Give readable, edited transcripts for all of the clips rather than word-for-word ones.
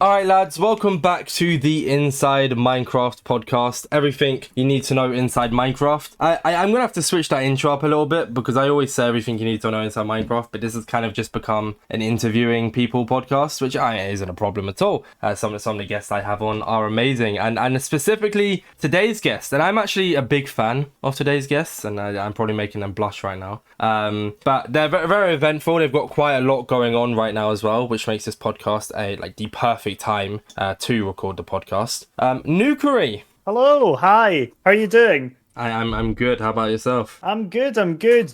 Alright lads, welcome back to the Inside Minecraft podcast. Everything you need to know inside Minecraft. I'm gonna have to switch that intro up a little bit because I always say everything you need to know inside Minecraft, but this has kind of just become an interviewing people podcast, which isn't a problem at all. Some of the guests I have on are amazing, and specifically today's guest, and I'm actually a big fan of today's guests, and I'm probably making them blush right now. But they're very, very eventful. They've got quite a lot going on right now as well, which makes this podcast the perfect time to record the podcast. Nukeri. Hello, hi. How are you doing? I'm good. How about yourself? I'm good.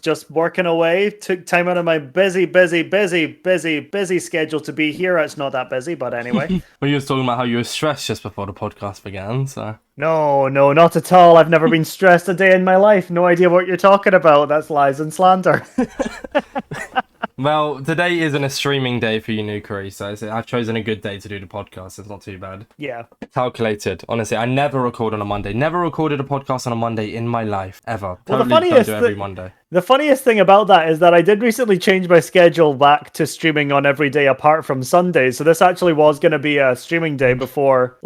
Just working away. Took time out of my busy schedule to be here. It's not that busy, but anyway. Well, you were talking about how you were stressed just before the podcast began, so... No, not at all. I've never been stressed a day in my life. No idea what you're talking about. That's lies and slander. Well, today isn't a streaming day for you, Nukeri, so I've chosen a good day to do the podcast. It's not too bad. Yeah. Calculated. Honestly, I never record on a Monday. Never recorded a podcast on a Monday in my life, ever. Well, Totally don't do it every Monday. The funniest thing about that is that I did recently change my schedule back to streaming on every day apart from Sundays. So this actually was going to be a streaming day before,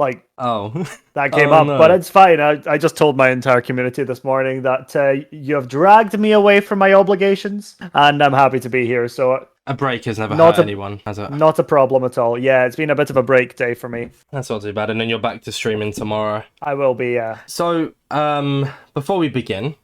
that came up. No. But it's fine. I just told my entire community this morning that you have dragged me away from my obligations, and I'm happy to be here. So a break has never hurt anyone, has it? Not a problem at all. Yeah, it's been a bit of a break day for me. That's not too bad. And then you're back to streaming tomorrow. I will be, yeah. So, before we begin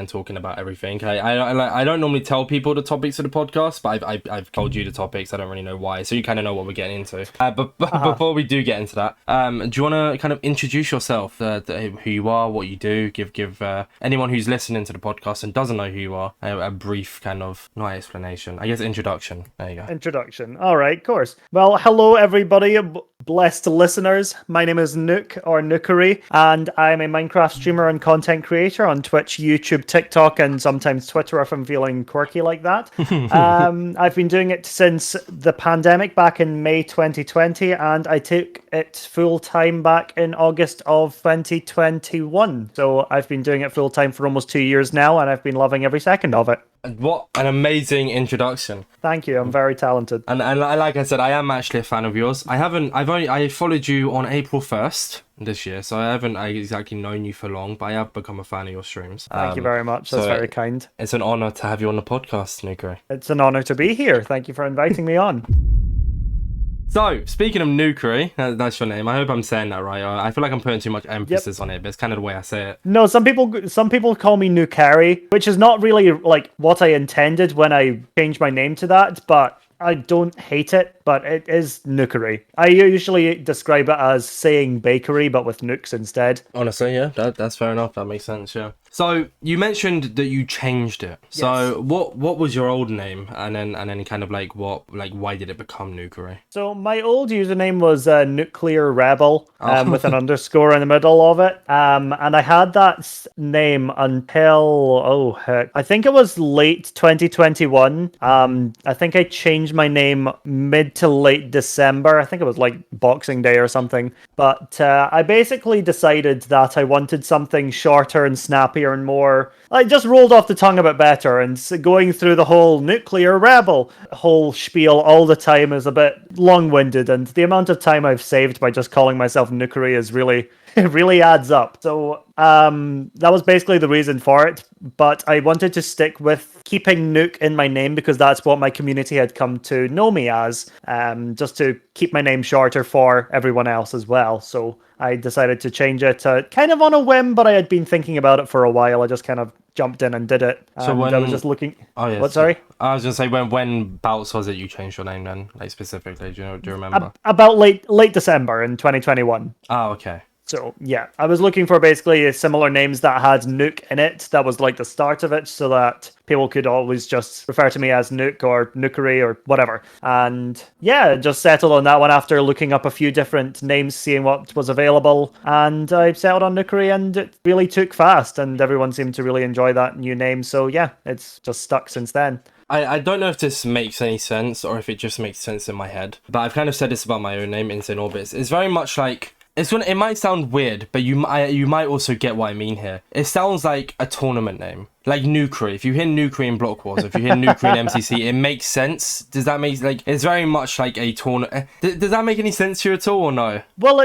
talking about everything, I don't normally tell people the topics of the podcast, but I've told you the topics. I don't really know why, so you kind of know what we're getting into. But before we do get into that, do you want to kind of introduce yourself, who you are, what you do, give anyone who's listening to the podcast and doesn't know who you are a brief kind of, not explanation, I guess introduction. There you go. Introduction. All right, of course. Well, hello everybody, blessed listeners. My name is Nuk or Nukeri, and I'm a Minecraft streamer and content creator on Twitch, YouTube, TikTok, and sometimes Twitter if I'm feeling quirky like that. I've been doing it since the pandemic back in May 2020, and I took it full time back in August of 2021. So I've been doing it full time for almost 2 years now, and I've been loving every second of it. What an amazing introduction. Thank you. I'm very talented. And like I said, I am actually a fan of yours. I followed you on April 1st this year, so I haven't exactly known you for long, but I have become a fan of your streams. Thank you very much. That's very kind. It's an honor to have you on the podcast, Nukeri. It's an honor to be here. Thank you for inviting me on. So, speaking of Nukeri, that's your name. I hope I'm saying that right. I feel like I'm putting too much emphasis on it, but it's kind of the way I say it. No, some people call me Nukeri, which is not really like what I intended when I changed my name to that, but I don't hate it, but it is Nukeri. I usually describe it as saying bakery, but with nukes instead. Honestly, yeah, that's fair enough. That makes sense, yeah. So you mentioned that you changed it. Yes. So what was your old name, and then kind of why did it become Nukeri? So my old username was Nuclear Rebel, with an underscore in the middle of it. And I had that name until I think it was late 2021. I think I changed my name mid to late December. I think it was like Boxing Day or something. But I basically decided that I wanted something shorter and snappier and more, I just rolled off the tongue a bit better, and going through the whole Nuclear Rebel whole spiel all the time is a bit long-winded, and the amount of time I've saved by just calling myself Nukeri is really, it really adds up. So that was basically the reason for it, but I wanted to stick with keeping Nuke in my name because that's what my community had come to know me as, just to keep my name shorter for everyone else as well. So I decided to change it kind of on a whim, but I had been thinking about it for a while. I just kind of jumped in and did it. So when I was just looking... Oh, yeah. What, sorry? I was going to say, when bouts was it you changed your name then? Like, specifically, do you remember? About late December in 2021. Oh, okay. So, yeah, I was looking for basically similar names that had Nuke in it. That was like the start of it, so that people could always just refer to me as Nuke or Nukeri or whatever. And yeah, just settled on that one after looking up a few different names, seeing what was available. And I settled on Nukeri, and it really took fast, and everyone seemed to really enjoy that new name. So yeah, it's just stuck since then. I don't know if this makes any sense or if it just makes sense in my head, but I've kind of said this about my own name, Insane Orbits. It's very much like... It might sound weird, but you might also get what I mean here. It sounds like a tournament name, like Nukeri. If you hear Nukeri in Block Wars, if you hear Nukeri in MCC, it makes sense. Does that make like it's very much like a tournament? Does that make any sense to you at all, or no? Well,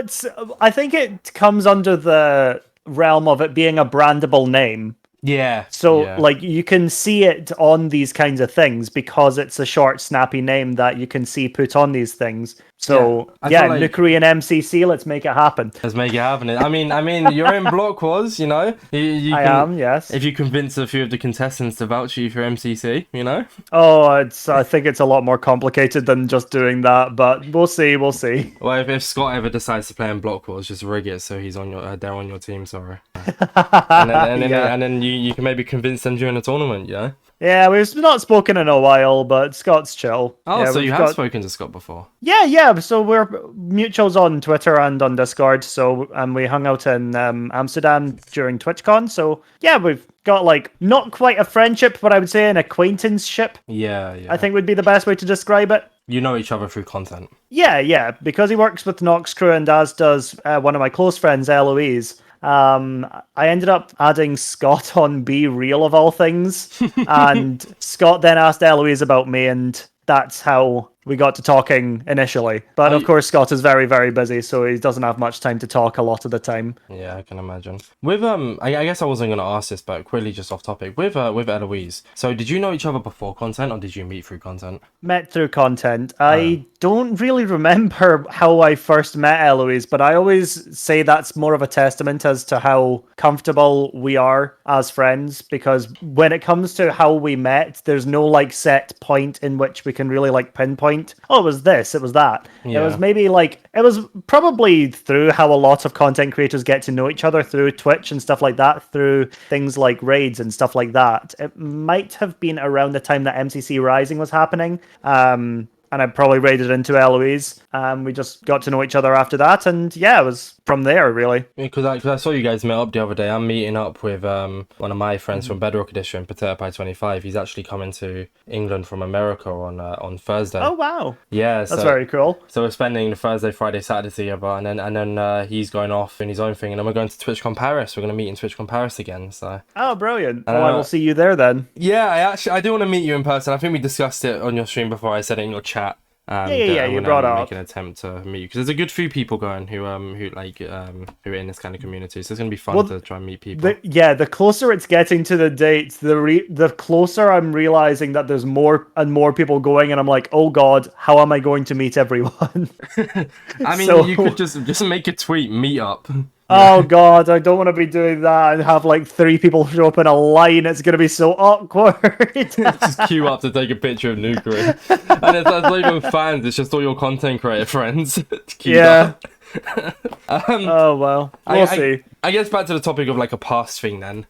I think it comes under the realm of it being a brandable name. Yeah. So, yeah. like, you can see it on these kinds of things because it's a short, snappy name that you can see put on these things. So, yeah, like, Nukeri and MCC, let's make it happen. Let's make it happen. I mean, you're in Block Wars, you know? I am, yes. If you convince a few of the contestants to vouch you for MCC, you know? Oh, I think it's a lot more complicated than just doing that, but we'll see. Well, if Scott ever decides to play in Block Wars, just rig it so he's on they're on your team, sorry. And then you can maybe convince them during the tournament, you know? Yeah, we've not spoken in a while, but Scott's chill. Oh, yeah, so you have spoken to Scott before? Yeah. So we're mutuals on Twitter and on Discord. So we hung out in Amsterdam during TwitchCon. So yeah, we've got like not quite a friendship, but I would say an acquaintanceship. Yeah. I think would be the best way to describe it. You know each other through content. Yeah. Because he works with Nox Crew and as does one of my close friends, Eloise. I ended up adding Scott on Be Real of all things, and Scott then asked Eloise about me, and that's how we got to talking initially. But of course, Scott is very, very busy, so he doesn't have much time to talk a lot of the time. Yeah, I can imagine. With I guess I wasn't gonna ask this, but quickly just off topic. With Eloise, so did you know each other before content, or did you meet through content? Met through content. I don't really remember how I first met Eloise, but I always say that's more of a testament as to how comfortable we are as friends, because when it comes to how we met, there's no like set point in which we can really like pinpoint, oh, it was this, it was that. Yeah. It was maybe like, it was probably through how a lot of content creators get to know each other through Twitch and stuff like that, through things like raids and stuff like that. It might have been around the time that MCC Rising was happening. And I probably raided into Eloise. We just got to know each other after that, and yeah, it was from there, really. Because I saw you guys met up the other day. I'm meeting up with one of my friends from Bedrock Edition, Potato Pie 25. He's actually coming to England from America on Thursday. Oh, wow. Yeah. That's very cool. So we're spending the Thursday, Friday, Saturday together, and then he's going off in his own thing, and then we're going to TwitchCon Paris. We're going to meet in TwitchCon Paris again, so... Oh, brilliant. Well, I will see you there then. Yeah, I do want to meet you in person. I think we discussed it on your stream before. I said it in your chat. Yeah, you brought up. Make an attempt to meet you because there's a good few people going who are in this kind of community, so it's gonna be fun to try and meet people. The closer it's getting to the date, the closer I'm realizing that there's more and more people going, and I'm like, oh god, how am I going to meet everyone? I mean, you could just make a tweet, meet up. Oh god, I don't want to be doing that and have like 3 people show up in a line. It's gonna be so awkward. Just queue up to take a picture of Nukeri. And it's not even fans, it's just all your content creator friends. Yeah. Oh well, we'll see. I guess back to the topic of like a past thing then.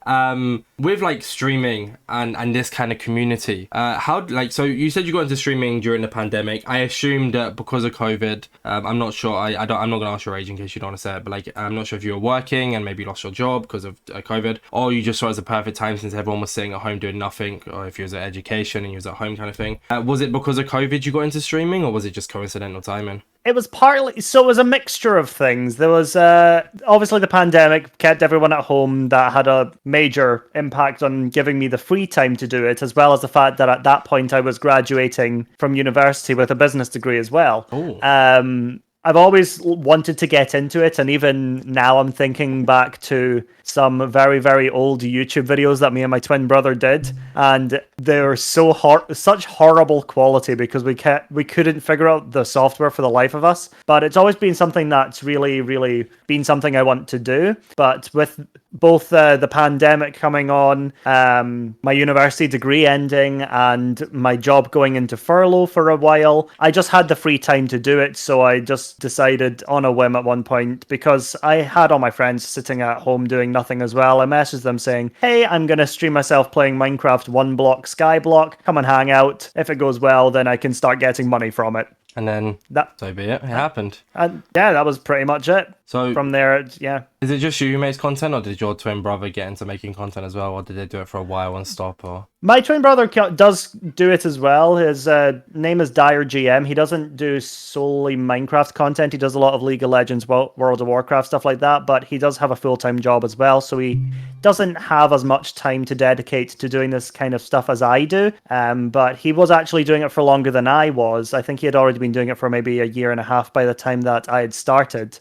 With like streaming and this kind of community, so you said you got into streaming during the pandemic. I assumed that because of COVID, I'm not sure. I'm not gonna ask your age in case you don't want to say it, but like I'm not sure if you were working and maybe lost your job because of COVID, or you just saw it as a perfect time since everyone was sitting at home doing nothing, or if you was at education and you was at home kind of thing. Was it because of COVID you got into streaming, or was it just coincidental timing? It was partly, so it was a mixture of things. There was obviously the pandemic kept everyone at home. That had a major impact on giving me the free time to do it, as well as the fact that at that point I was graduating from university with a business degree as well. Ooh. I've always wanted to get into it, and even now I'm thinking back to some very, very old YouTube videos that me and my twin brother did, and they're such horrible quality because we couldn't figure out the software for the life of us. But it's always been something that's really, really been something I want to do. But with both the pandemic coming on, my university degree ending, and my job going into furlough for a while, I just had the free time to do it, so I just decided on a whim at one point, because I had all my friends sitting at home doing nothing as well. I messaged them saying, hey, I'm going to stream myself playing Minecraft 1 block Skyblock, come and hang out. If it goes well, then I can start getting money from it. And then so be it. It happened. And yeah, that was pretty much it. So from there, yeah. is it just you who makes content, or did your twin brother get into making content as well, or did they do it for a while and stop? Or My twin brother does do it as well. His name is Dire GM. He doesn't do solely Minecraft content. He does a lot of League of Legends, World of Warcraft, stuff like that. But he does have a full-time job as well, so he doesn't have as much time to dedicate to doing this kind of stuff as I do. But he was actually doing it for longer than I was. I think he had already been doing it for maybe a year and a half by the time that I had started,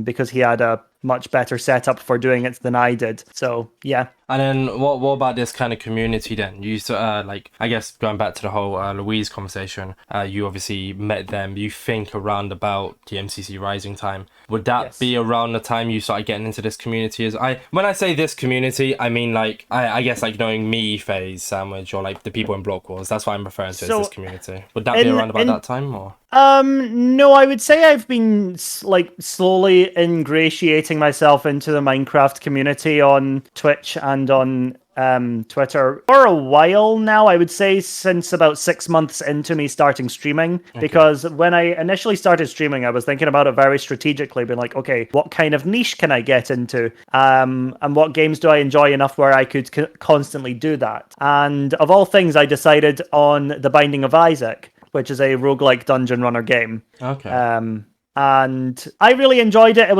because he had a much better setup for doing it than I did. So yeah. And then what about this kind of community then? You like, I guess going back to the whole Louise conversation, you obviously met them, you think around about the MCC Rising time. Would that be around the time you started getting into this community? When I say this community, I mean like, I guess like knowing me, FaZe, Sandwich, or like the people in Block Wars. That's what I'm referring to as this community. Would that be around about that time, or? No, I would say I've been like slowly ingratiating myself into the Minecraft community on Twitch and on Twitter for a while now. I would say since about 6 months into me starting streaming, because when I initially started streaming, I was thinking about it very strategically, being like, okay, what kind of niche can I get into? And what games do I enjoy enough where I could constantly do that? And of all things, I decided on The Binding of Isaac, which is a roguelike dungeon runner game. Okay. And I really enjoyed it. It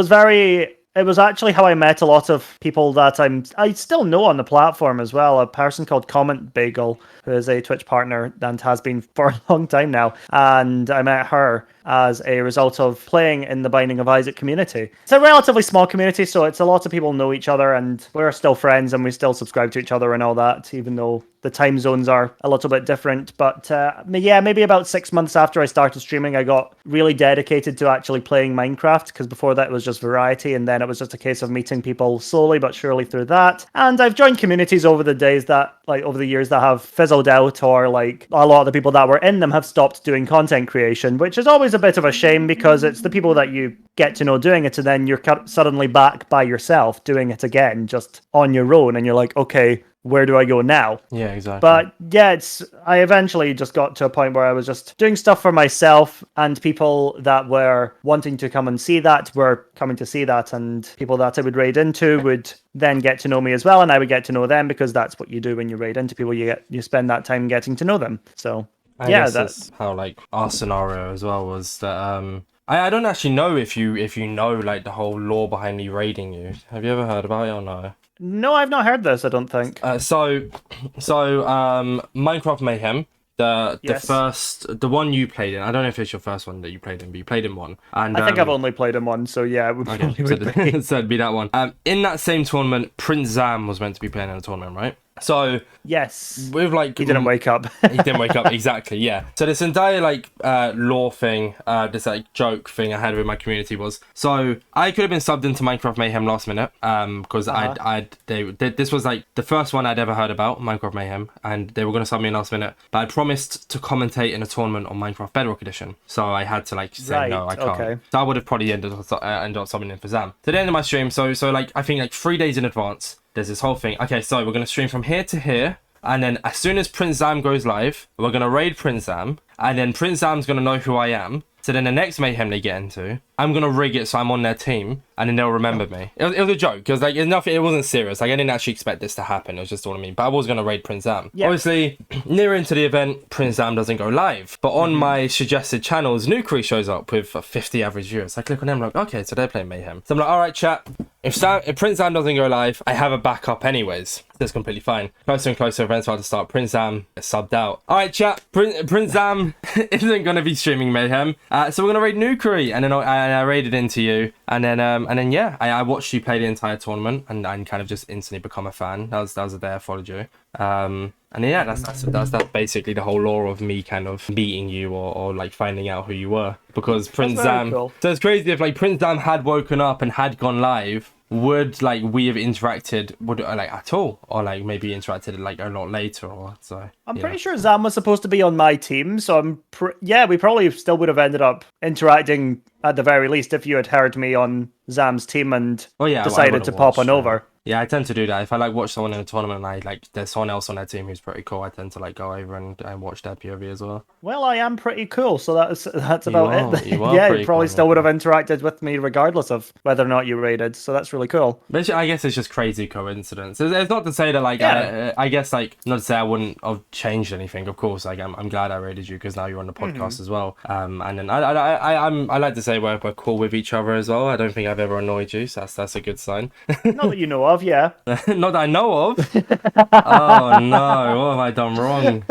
was actually how I met a lot of people that I still know on the platform as well. A person called Comment Bagel, who is a Twitch partner and has been for a long time now. And I met her as a result of playing in the Binding of Isaac community. It's a relatively small community, so it's a lot of people know each other, and we're still friends and we still subscribe to each other and all that, even though the time zones are a little bit different. But yeah, maybe about 6 months after I started streaming, I got really dedicated to actually playing Minecraft, because before that it was just variety, and then it was just a case of meeting people slowly but surely through that. And I've joined communities over the years that have fizzled out, or like a lot of the people that were in them have stopped doing content creation, which is always a bit of a shame, because it's the people that you get to know doing it, and then you're suddenly back by yourself doing it again, just on your own, and you're like, okay, where do I go now? Yeah, exactly. But yeah, I eventually just got to a point where I was just doing stuff for myself, and people that were wanting to come and see that were coming to see that, and people that I would raid into would then get to know me as well, and I would get to know them, because that's what you do when you raid into people. You spend that time getting to know them. So I guess that's how like our scenario as well was that I don't actually know if you know like the whole lore behind me raiding you. Have you ever heard about it or no? No, I've not heard this, I don't think. So Minecraft Mayhem, the one you played in. I don't know if it's your first one that you played in, but you played in one. And I think I've only played in one, so yeah, it would probably be. So it'd be that one. In that same tournament, Prince Zam was meant to be playing in the tournament, right? So yes, with like he didn't wake up. He didn't wake up, exactly. Yeah. So this entire like lore thing, this like joke thing I had with my community was, so I could have been subbed into Minecraft Mayhem last minute, because this was like the first one I'd ever heard about, Minecraft Mayhem, and they were gonna sub me in last minute, but I promised to commentate in a tournament on Minecraft Bedrock Edition, so I had to like say no, I can't. Okay. So I would have probably ended up subbing in for Zam. So the end of my stream, so like I think like 3 days in advance, there's this whole thing. Okay, so we're going to stream from here to here. And then as soon as Prince Zam goes live, we're going to raid Prince Zam. And then Prince Zam's going to know who I am. So then the next Mayhem they get into, I'm going to rig it so I'm on their team. And then they'll remember me. It was a joke. Because like, it wasn't serious. Like, I didn't actually expect this to happen. It was just what I mean. But I was going to raid Prince Zam. Yeah. Obviously, near into the event, Prince Zam doesn't go live. But on my suggested channels, Nukeri shows up with 50 average viewers. I click on them, like, okay, so they're playing Mayhem. So I'm like, all right, chat. If Prince Zam doesn't go live, I have a backup anyways. That's completely fine. Closer and closer events about to start. Prince Zam is subbed out. All right, chat. Prince Zam isn't going to be streaming Mayhem. So we're going to raid Nukeri. And then I raided into you. And then yeah, I watched you play the entire tournament and kind of just instantly become a fan. That was the day I followed you. And yeah, that's basically the whole lore of me kind of meeting you or like finding out who you were. Because Prince Zam, cool. So it's crazy if like Prince Zam had woken up and had gone live, would like we have interacted like at all, or like maybe interacted like a lot later, or so. I'm pretty sure Zam was supposed to be on my team, so we probably still would have ended up interacting at the very least if you had heard me on Zam's team and decided to pop on over. Yeah, I tend to do that. If I like watch someone in a tournament and I like there's someone else on their team who's pretty cool, I tend to like go over and watch their POV as well. Well, I am pretty cool, so that's You about are, it. you are Yeah, you pretty probably cool, still would have Nukeri. interacted with me regardless of whether or not you raided, so that's really cool. But I guess it's just crazy coincidence. It's not to say that like Yeah. I guess like not to say I wouldn't have changed anything. Of course, like I'm glad I raided you because now you're on the podcast as well. And then I like to say we're cool with each other as well. I don't think I've ever annoyed you, so that's a good sign. Not that you know of, yeah. Not that I know of. Oh no, what have I done wrong?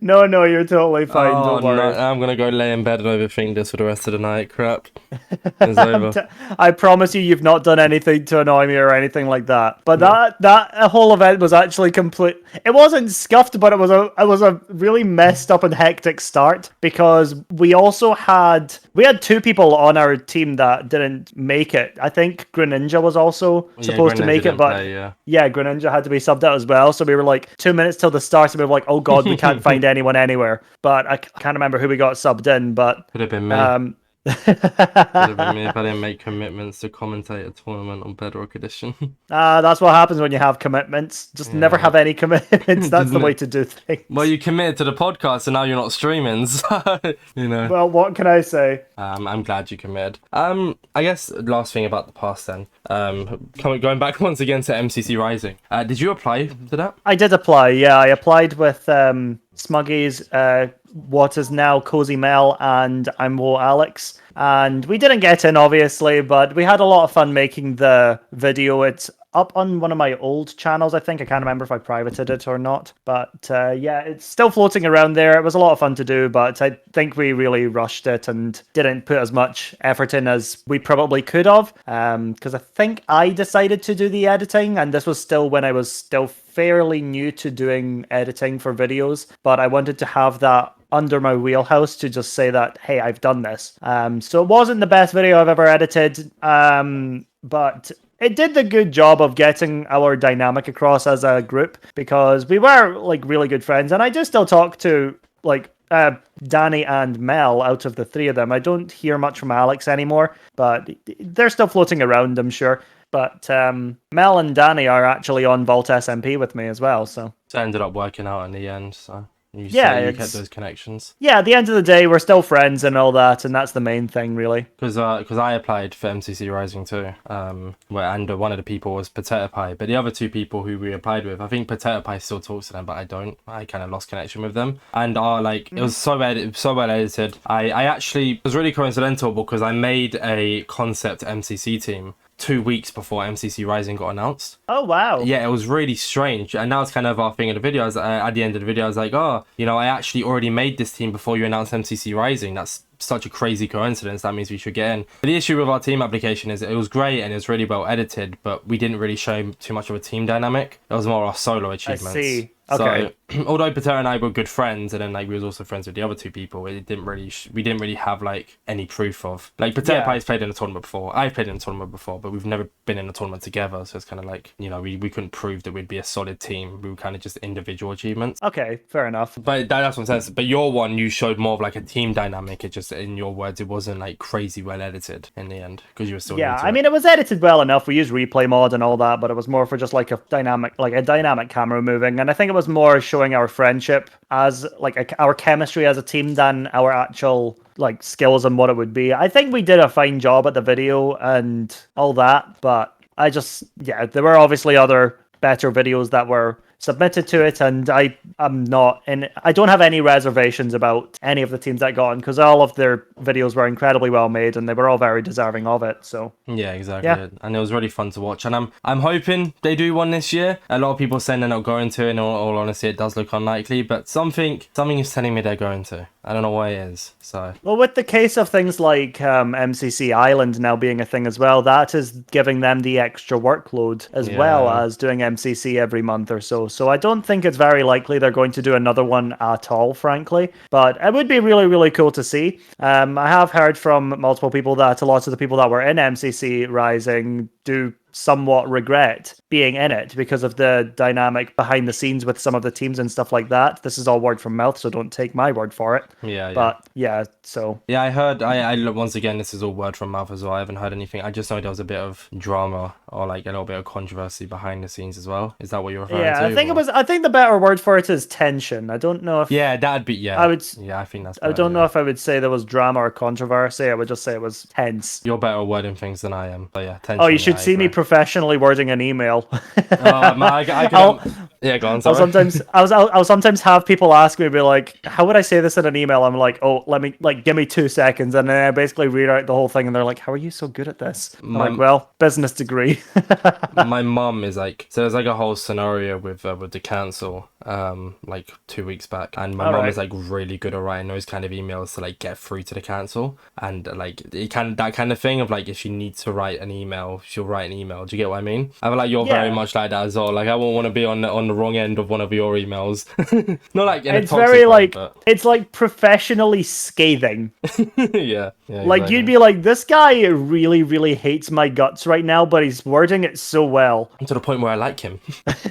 No, you're totally fine. Oh Don't no, worry. I'm gonna go lay in bed and overthink this for the rest of the night. Crap. It's over. I promise you've not done anything to annoy me or anything like that. But that whole event was actually complete. It wasn't scuffed, but it was a really messed up and hectic start because we had two people on our team that didn't make it. I think Greninja was also supposed to Greninja make it, didn't but play, yeah. yeah, Greninja had to be subbed out as well. So we were like 2 minutes till the start, and we were like, "Oh God, we can't find anyone anywhere." But I can't remember who we got subbed in. But Could have been me. um, Could have been me if I didn't make commitments to commentate a tournament on Bedrock Edition. that's what happens when you have commitments. Just never have any commitments. That's the way to do things. Well, you committed to the podcast and now you're not streaming, so you know. Well, what can I say? I'm glad you committed. I guess last thing about the past then. Going back once again to MCC Rising. Did you apply to that? I did apply. Yeah, I applied with Smuggies, what is now Cozy Mel, and I'm Wo Alex. And we didn't get in, obviously, but we had a lot of fun making the video. It's up on one of my old channels, I think. I can't remember if I privated it or not. But yeah, it's still floating around there. It was a lot of fun to do, but I think we really rushed it and didn't put as much effort in as we probably could have. Because I think I decided to do the editing, and this was still when I was still fairly new to doing editing for videos. But I wanted to have that under my wheelhouse to just say that, hey, I've done this. So it wasn't the best video I've ever edited, but it did the good job of getting our dynamic across as a group because we were like really good friends, and I do still talk to like Danny and Mel out of the three of them. I don't hear much from Alex anymore, but they're still floating around, I'm sure. But Mel and Danny are actually on Vault SMP with me as well, so So it ended up working out in the end, so you kept those connections. Yeah, at the end of the day, we're still friends and all that, and that's the main thing, really. Because I applied for MCC Rising too, and one of the people was Potato Pie, but the other two people who we applied with, I think Potato Pie still talks to them, but I don't. I kind of lost connection with them, and it was so well edited. I actually, it was really coincidental because I made a concept MCC team 2 weeks before MCC Rising got announced. Oh, wow. Yeah, it was really strange. And that was kind of our thing in the video. At the end of the video, I was like, oh, I actually already made this team before you announced MCC Rising. That's such a crazy coincidence. That means we should get in. But the issue with our team application is it was great and it's really well edited, but we didn't really show too much of a team dynamic. It was more our solo achievements. I see. Okay. So, although Pater and I were good friends, and then we was also friends with the other two people, we didn't really have any proof of Pater Pie's played in a tournament before. I've played in a tournament before, but we've never been in a tournament together. So it's kind of we couldn't prove that we'd be a solid team. We were kind of just individual achievements. Okay, fair enough. But that's what I'm saying. But your one, you showed more of a team dynamic. It just, in your words, it wasn't crazy well edited in the end because you were still. Yeah, I mean, it was edited well enough. We used replay mod and all that, but it was more for just a dynamic camera moving, and I think it was more showing our friendship as our chemistry as a team than our actual skills and what it would be. I think we did a fine job at the video and all that, but there were obviously other better videos that were submitted to it, and I don't have any reservations about any of the teams that got on because all of their videos were incredibly well made and they were all very deserving of it. So yeah, exactly. Yeah. And it was really fun to watch, and I'm hoping they do one this year. A lot of people saying they're not going to, in all honesty it does look unlikely, but something is telling me they're going to. I don't know what it is. So well, with the case of things like MCC Island now being a thing as well, that is giving them the extra workload as well as doing MCC every month or so. So I don't think it's very likely they're going to do another one at all, frankly. But it would be really, really cool to see. I have heard from multiple people that a lot of the people that were in MCC Rising do somewhat regret being in it because of the dynamic behind the scenes with some of the teams and stuff like that. This is all word from mouth, so don't take my word for it. Yeah. But yeah, so Yeah, I heard. I once again, this is all word from mouth as well. I haven't heard anything. I just know there was a bit of drama or like a little bit of controversy behind the scenes as well. Is that what you're referring to? I think it was. I think the better word for it is tension. I don't know if. Yeah, that'd be. Yeah, I would. Yeah, I think that's. I don't know if I would say there was drama or controversy. I would just say it was tense. You're better at wording things than I am. But yeah, tension. Oh, you should see me professionally wording an email. Yeah, go on. Sorry. I'll sometimes have people ask me, be like, "How would I say this in an email?" I'm like, "Oh, give me 2 seconds," and then I basically read out the whole thing, and they're like, "How are you so good at this?" I'm like, "Well, business degree." My mum is like, so there's like a whole scenario with the council, like 2 weeks back, and my mum is like really good at writing those kind of emails to like get through to the council, and like that kind of thing of like if she needs to write an email, she'll write an email. Do you get what I mean? I feel like you're very much like that as well. Like I won't want to be on the wrong end of one of your emails. Not like in it's a toxic very way, like but... it's like professionally scathing. yeah, like exactly. you'd be like, this guy really hates my guts right now, but he's wording it so well. To the point where I like him.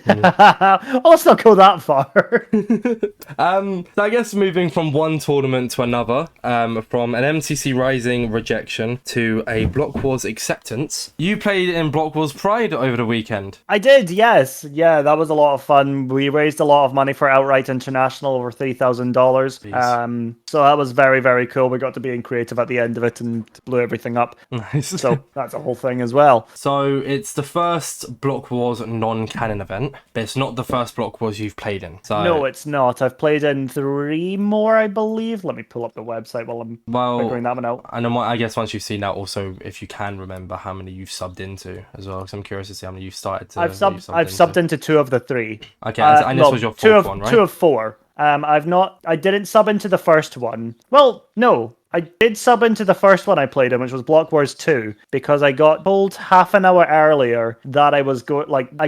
Oh, let's not go that far. So I guess moving from one tournament to another, from an MCC Rising rejection to a Block Wars acceptance. You played in Block Wars Pride over the weekend. I did, yes. Yeah, that was a lot of fun. We raised a lot of money for Outright International, over $3,000. So that was very cool. We got to be in creative at the end of it and blew everything up. Nice. So that's a whole thing as well. So it's the first Block Wars non-canon event, but it's not the first Block Wars you've played in. So no, it's not. I've played in 3 more, I believe. Let me pull up the website while I'm figuring that one out. And then I guess once you've seen that, also if you can remember how many you've subbed into as well, because I'm curious to see how many you've started to. I've subbed into 2 of the 3. Okay, and this was your 4th one, right? 2 of 4. I didn't sub into the first one. Well, no. I did sub into the first one I played in, which was Block Wars 2, because I got told half an hour earlier that I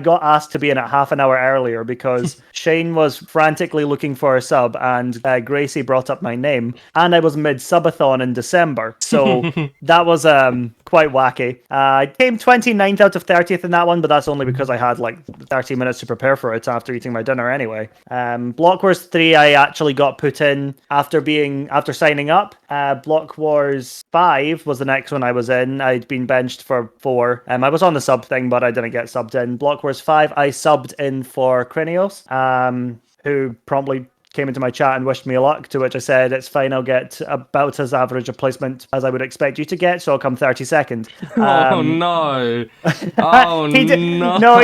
got asked to be in it half an hour earlier because Shane was frantically looking for a sub and Gracie brought up my name, and I was mid-subathon in December. So that was quite wacky. I came 29th out of 30th in that one, but that's only because I had like 30 minutes to prepare for it after eating my dinner anyway. Block Wars 3 I actually got put in after signing up. Block Wars 5 was the next one I was in. I'd been benched for 4. I was on the sub thing, but I didn't get subbed in. Block Wars 5, I subbed in for Krinios, who promptly came into my chat and wished me luck, to which I said, it's fine, I'll get about as average a placement as I would expect you to get, so I'll come 32nd. Oh no. Oh no. No,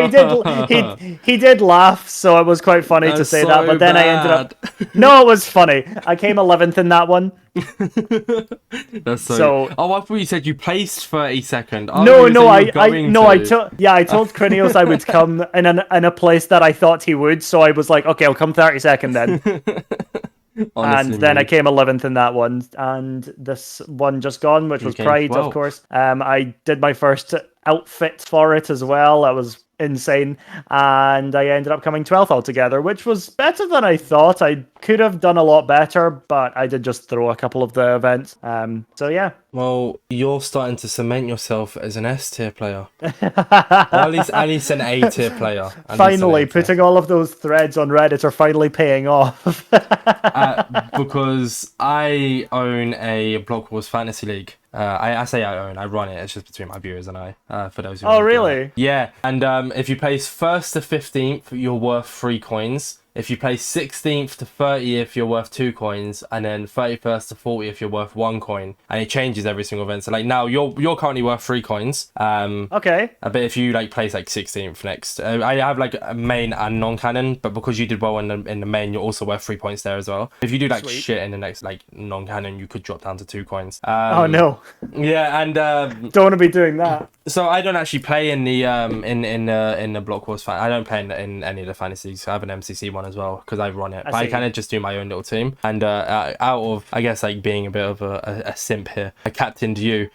he did laugh, so it was quite funny to say that, but then I ended up... No, it was funny. I came 11th in that one. That's so... Oh, I thought you said you placed 32nd. Oh, I told Krinios I would come in a place that I thought he would, so I was like, okay, I'll come 32nd then. Honestly, and then I came 11th in that one, and this one just gone, which was Pride, 12th. Of course. I did my first outfit for it as well. That was insane, and I ended up coming 12th altogether, which was better than I thought. I could have done a lot better, but I did just throw a couple of the events. So yeah. Well, you're starting to cement yourself as an S tier player, or at least an A tier player. Finally, putting all of those threads on Reddit are finally paying off. Because I own a Block Wars Fantasy League. I say I own, I run it. It's just between my viewers and I. For those who. Oh, really? Yeah, and if you place 1st to 15th, you're worth 3 coins. If you place 16th to 30th, you're worth 2 coins, and then 31st to 40th, you're worth 1 coin, and it changes every single event. So like now, you're currently worth 3 coins. Okay. But if you like place like 16th next, I have like a main and non-canon, but because you did well in the main, you're also worth 3 points there as well. If you do like shit in the next like non-canon, you could drop down to 2 coins. Oh no. Yeah, and don't want to be doing that. So I don't actually play in the in the Block Wars I don't play in any of the fantasies. I have an MCC one as well because I run it. But I kind of just do my own little team. And out of, I guess, like being a bit of a simp here, I captained you.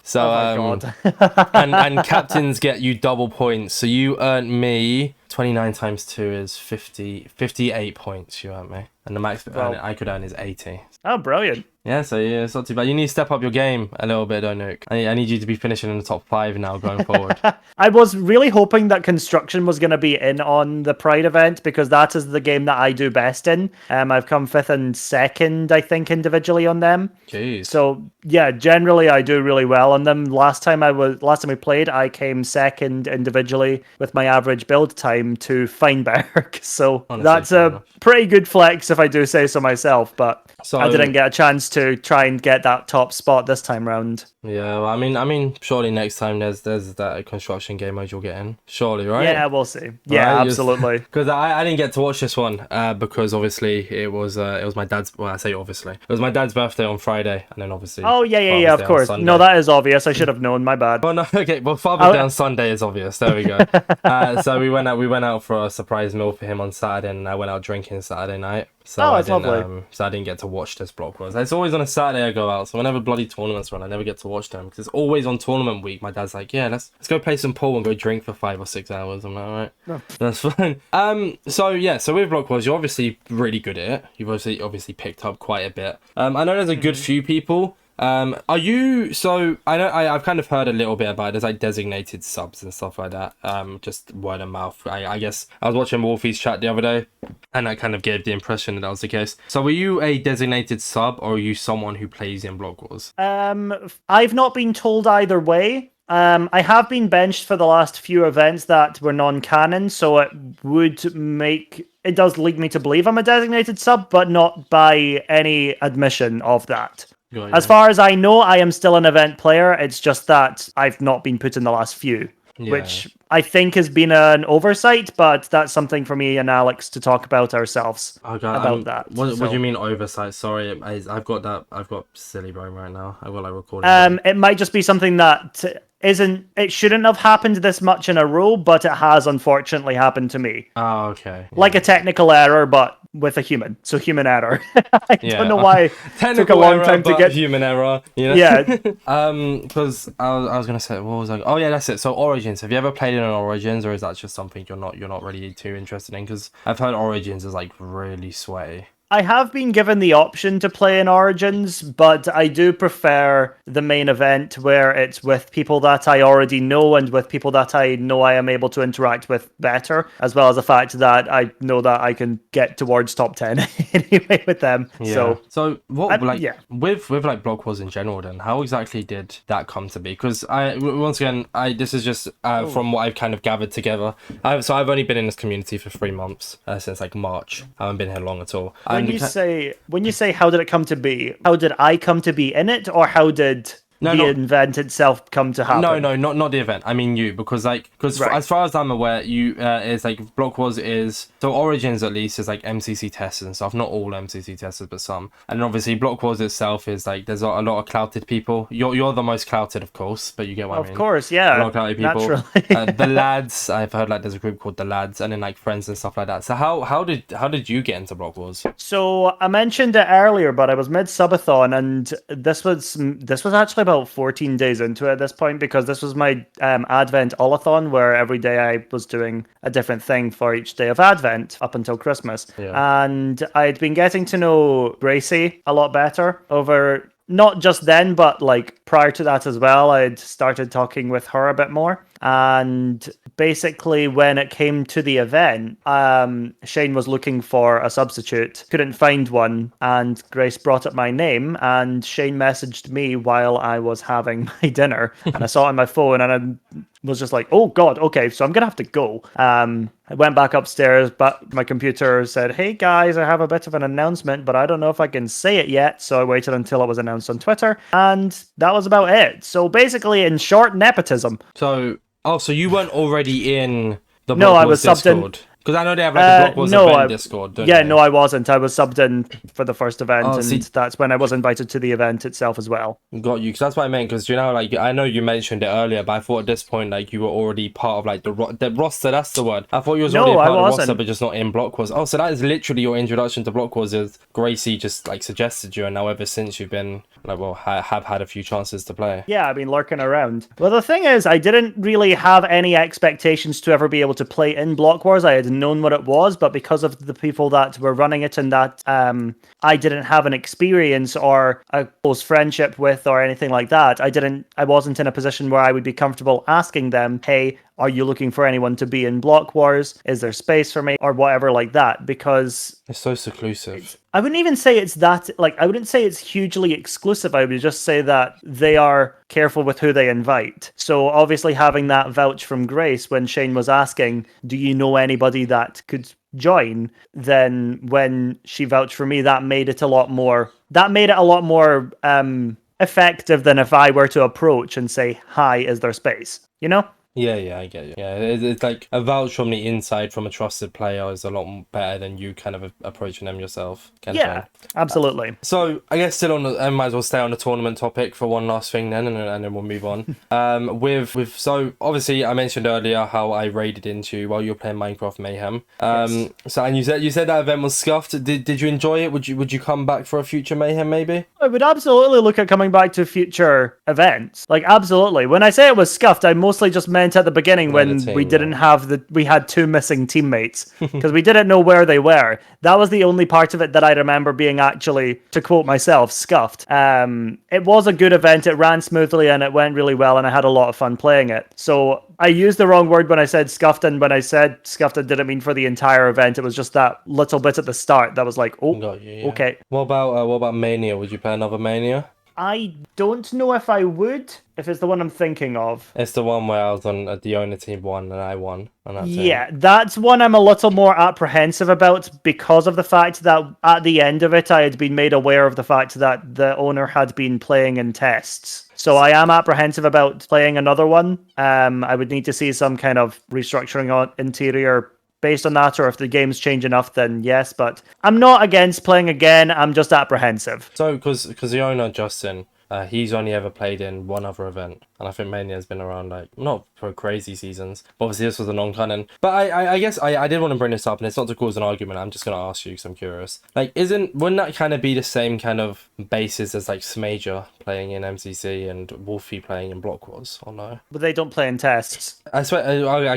So oh my God. and captains get you double points. So you earned me 29 times 2 is 58 points. You earned me. and the max I could earn is 80. Oh, brilliant. Yeah, so yeah, it's not too bad. You need to step up your game a little bit, don't you? I need you to be finishing in the top 5 now going forward. I was really hoping that construction was going to be in on the Pride event because that is the game that I do best in. I've come 5th and 2nd, I think, individually on them. Jeez. So yeah, generally I do really well on them. Last time we played, I came 2nd individually with my average build time to Feinberg. So Honestly, that's a pretty good flex if I do say so myself. But so, I didn't get a chance to try and get that top spot this time round. Yeah, well, I mean, surely next time there's that construction game mode you'll get in. Surely, right? Yeah, we'll see. Yeah, right? Absolutely. Because I didn't get to watch this one because obviously it was my dad's. Well, I say obviously it was my dad's birthday on Friday, and then obviously. Oh yeah, of course. No, that is obvious. I should have known. My bad. Well, no, okay. Well, Father's Day on Sunday is obvious. There we go. So we went out for a surprise meal for him on Saturday, and I went out drinking Saturday night. So that's lovely. So I didn't get to watch this Block Wars. It's always on a Saturday I go out. So whenever bloody tournaments run, I never get to watch them because it's always on tournament week. My dad's like, yeah, let's go play some pool and go drink for 5 or 6 hours. I'm like, all right, no. That's fine. So with Block Wars, you're obviously really good at it. You've obviously picked up quite a bit. I know there's a good few people. Are you, so I know I've kind of heard a little bit about it. There's like designated subs and stuff like that, just word of mouth. I guess I was watching Wolfie's chat the other day and I kind of gave the impression that was the case. So were you a designated sub or are you someone who plays in Block Wars? I've not been told either way. I have been benched for the last few events that were non-canon, so it does lead me to believe I'm a designated sub, but not by any admission of that. As far as I know, I am still an event player. It's just that I've not been put in the last few, which I think has been an oversight, but that's something for me and Alex to talk about ourselves about that. What do you mean oversight? Sorry, I've got silly brain right now. I will like recording. It might just be something that it shouldn't have happened this much in a row, but it has unfortunately happened to me. Oh, okay. Yeah. Like a technical error, but with a human. So human error. I don't know why it took a long time to get human error. You know? Yeah. Because I was gonna say, what was I? Oh yeah, that's it. So Origins. Have you ever played in an Origins, or is that just something you're not really too interested in? Because I've heard Origins is like really sweaty. I have been given the option to play in Origins, but I do prefer the main event where it's with people that I already know and with people that I know I am able to interact with better, as well as the fact that I know that I can get towards top 10 anyway with them. Yeah. So what with like Block Wars in general then, how exactly did that come to be? Because this is just from what I've kind of gathered together. I've only been in this community for 3 months since like March. I haven't been here long at all. When you say how did it come to be, how did I come to be in it, or how did the event itself come to happen? No, not the event. I mean you, because as far as I'm aware, you it's like Block Wars is, so Origins at least is like MCC testers and stuff. Not all MCC testers, but some. And obviously Block Wars itself is like there's a lot of clouted people. You're the most clouted, of course, but you get what I mean. Of course, yeah. A lot of clouted people. Naturally. The lads, I've heard like there's a group called the lads, and then like friends and stuff like that. So how did you get into Block Wars? So I mentioned it earlier, but I was mid subathon, and this was actually about 14 days into it at this point, because this was my Advent Olathon, where every day I was doing a different thing for each day of Advent up until Christmas. Yeah. And I'd been getting to know Gracie a lot better over, not just then, but like prior to that as well. I'd started talking with her a bit more. And basically, when it came to the event, Shane was looking for a substitute, couldn't find one, and Grace brought up my name, and Shane messaged me while I was having my dinner, and I saw it on my phone, and I was just like, oh god, okay, so I'm gonna have to go. I went back upstairs, but my computer said, hey guys, I have a bit of an announcement, but I don't know if I can say it yet, so I waited until it was announced on Twitter, and that was about it. So basically, in short, nepotism. So you weren't already in the No, I was subbed in. Because I know they have like a Block Wars event Discord, don't they? No, I wasn't. I was subbed in for the first event, and that's when I was invited to the event itself as well. Got you, because that's what I meant, because, you know, like, I know you mentioned it earlier, but I thought at this point, like, you were already part of, like, the roster, that's the word. I thought you was already part of the roster, but just not in Block Wars. Oh, so that is literally your introduction to Block Wars, is Gracie just, like, suggested you, and now ever since you've been, like, well, have had a few chances to play. Yeah, I've been lurking around. Well, the thing is, I didn't really have any expectations to ever be able to play in Block Wars. I had known what it was, but because of the people that were running it and that I didn't have an experience or a close friendship with or anything like that, I wasn't in a position where I would be comfortable asking them, hey, are you looking for anyone to be in Block Wars? Is there space for me? Or whatever like that, because It's so seclusive. I wouldn't even say it's that, like, I wouldn't say it's hugely exclusive. I would just say that they are careful with who they invite. So obviously having that vouch from Grace when Shane was asking, do you know anybody that could join? Then when she vouched for me, that made it a lot more effective than if I were to approach and say, hi, is there space? You know? Yeah, I get you. Yeah, it's like a vouch from the inside from a trusted player is a lot better than you kind of approaching them yourself. Kind of thing. Absolutely. So I guess still on the, I might as well stay on the tournament topic for one last thing then, and then we'll move on. So obviously I mentioned earlier how I raided into you while you were playing Minecraft Mayhem. Yes. So and you said that event was scuffed. Did you enjoy it? Would you come back for a future Mayhem maybe? I would absolutely look at coming back to future events. Like, absolutely. When I say it was scuffed, I mostly just meant at the beginning when we didn't have we had 2 missing teammates because we didn't know where they were. That was the only part of it that I remember being actually, to quote myself, scuffed. It was a good event. It ran smoothly and it went really well and I had a lot of fun playing it. So I used the wrong word when I said scuffed, and when I said scuffed, I didn't mean for the entire event. It was just that little bit at the start that was like, oh, okay. What about Mania? Would you play another Mania? I don't know if I would, if it's the one I'm thinking of. It's the one where I was on the owner team won and I won. And that's yeah, that's one I'm a little more apprehensive about because of the fact that at the end of it, I had been made aware of the fact that the owner had been playing in tests. So I am apprehensive about playing another one. I would need to see some kind of restructuring on interior based on that, or if the game's change enough, then yes, but I'm not against playing again, I'm just apprehensive. So, because the owner, Justin, he's only ever played in one other event, and I think Mania has been around, like, not for crazy seasons, but obviously this was a non-canon. But I guess I did want to bring this up, and it's not to cause an argument, I'm just going to ask you because I'm curious. Like, wouldn't that kind of be the same kind of basis as, like, Smager playing in MCC and Wolfie playing in Block Wars, or no? But they don't play in tests. I swear, I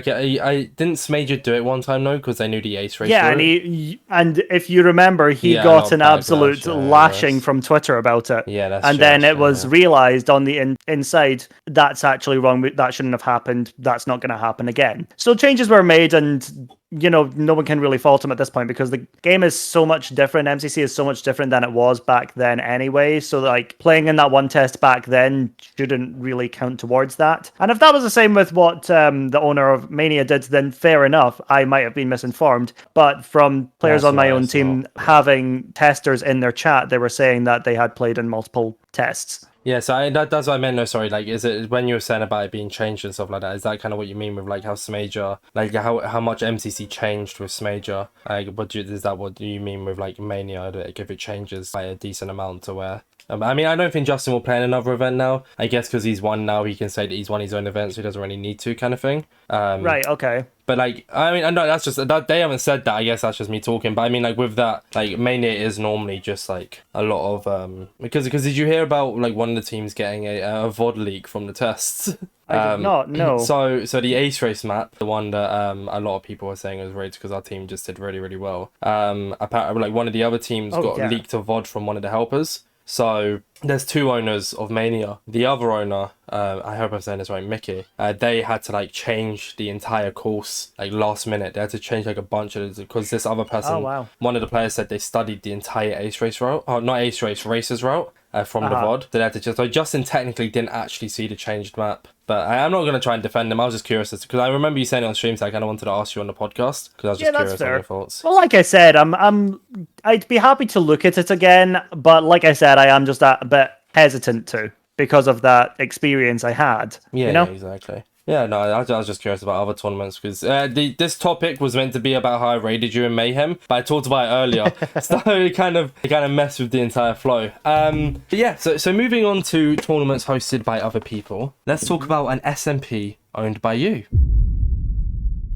didn't Smager do it one time, though, because they knew the ace race. Yeah, and if you remember, he got an absolute lashing from Twitter about it. Yeah, that's and true, then it was realized on the inside, that's actually wrong, that shouldn't have happened, that's not going to happen again. So changes were made, and you know, no one can really fault him at this point because the game is so much different. MCC is so much different than it was back then anyway. So like playing in that one test back then shouldn't really count towards that. And if that was the same with what the owner of Mania did, then fair enough. I might have been misinformed. But from players on my own team having testers in their chat, they were saying that they had played in multiple tests. Yeah, so that's what I meant. No, sorry. Like, is it when you were saying about it being changed and stuff like that? Is that kind of what you mean with like how Smager, like how much MCC changed with Smager? Like, is that what you mean with like Mania? Like, if it changes by a decent amount to where? I mean, I don't think Justin will play in another event now. I guess because he's won now, he can say that he's won his own event, so he doesn't really need to, kind of thing. Right. Okay. But like, I mean, no, that's just that they haven't said that. I guess that's just me talking. But I mean, like with that, like Mania is normally just like a lot of because did you hear about like one of the teams getting a VOD leak from the tests? I did not. No. So the ace race map, the one that a lot of people were saying was rigged because our team just did really really well. Apparently, like one of the other teams got leaked a VOD from one of the helpers. So there's 2 owners of Mania. The other owner, I hope I'm saying this right, Mickey, they had to like change the entire course like last minute. They had to change like a bunch of it because this other person, one of the players said they studied the entire ace race route, not ace race, races route from the VOD. So they had to so Justin technically didn't actually see the changed map. But I'm not going to try and defend him. I was just curious because I remember you saying it on stream, so I kind of wanted to ask you on the podcast because I was just curious on your thoughts. Well, like I said, I'd be happy to look at it again, but like I said, I am just a bit hesitant to because of that experience I had. Yeah, you know? Yeah, exactly. Yeah, no, I was just curious about other tournaments because this topic was meant to be about how I raided you in Mayhem, but I talked about it earlier, so it kind of messed with the entire flow. But yeah, so moving on to tournaments hosted by other people, let's talk about an SMP owned by you.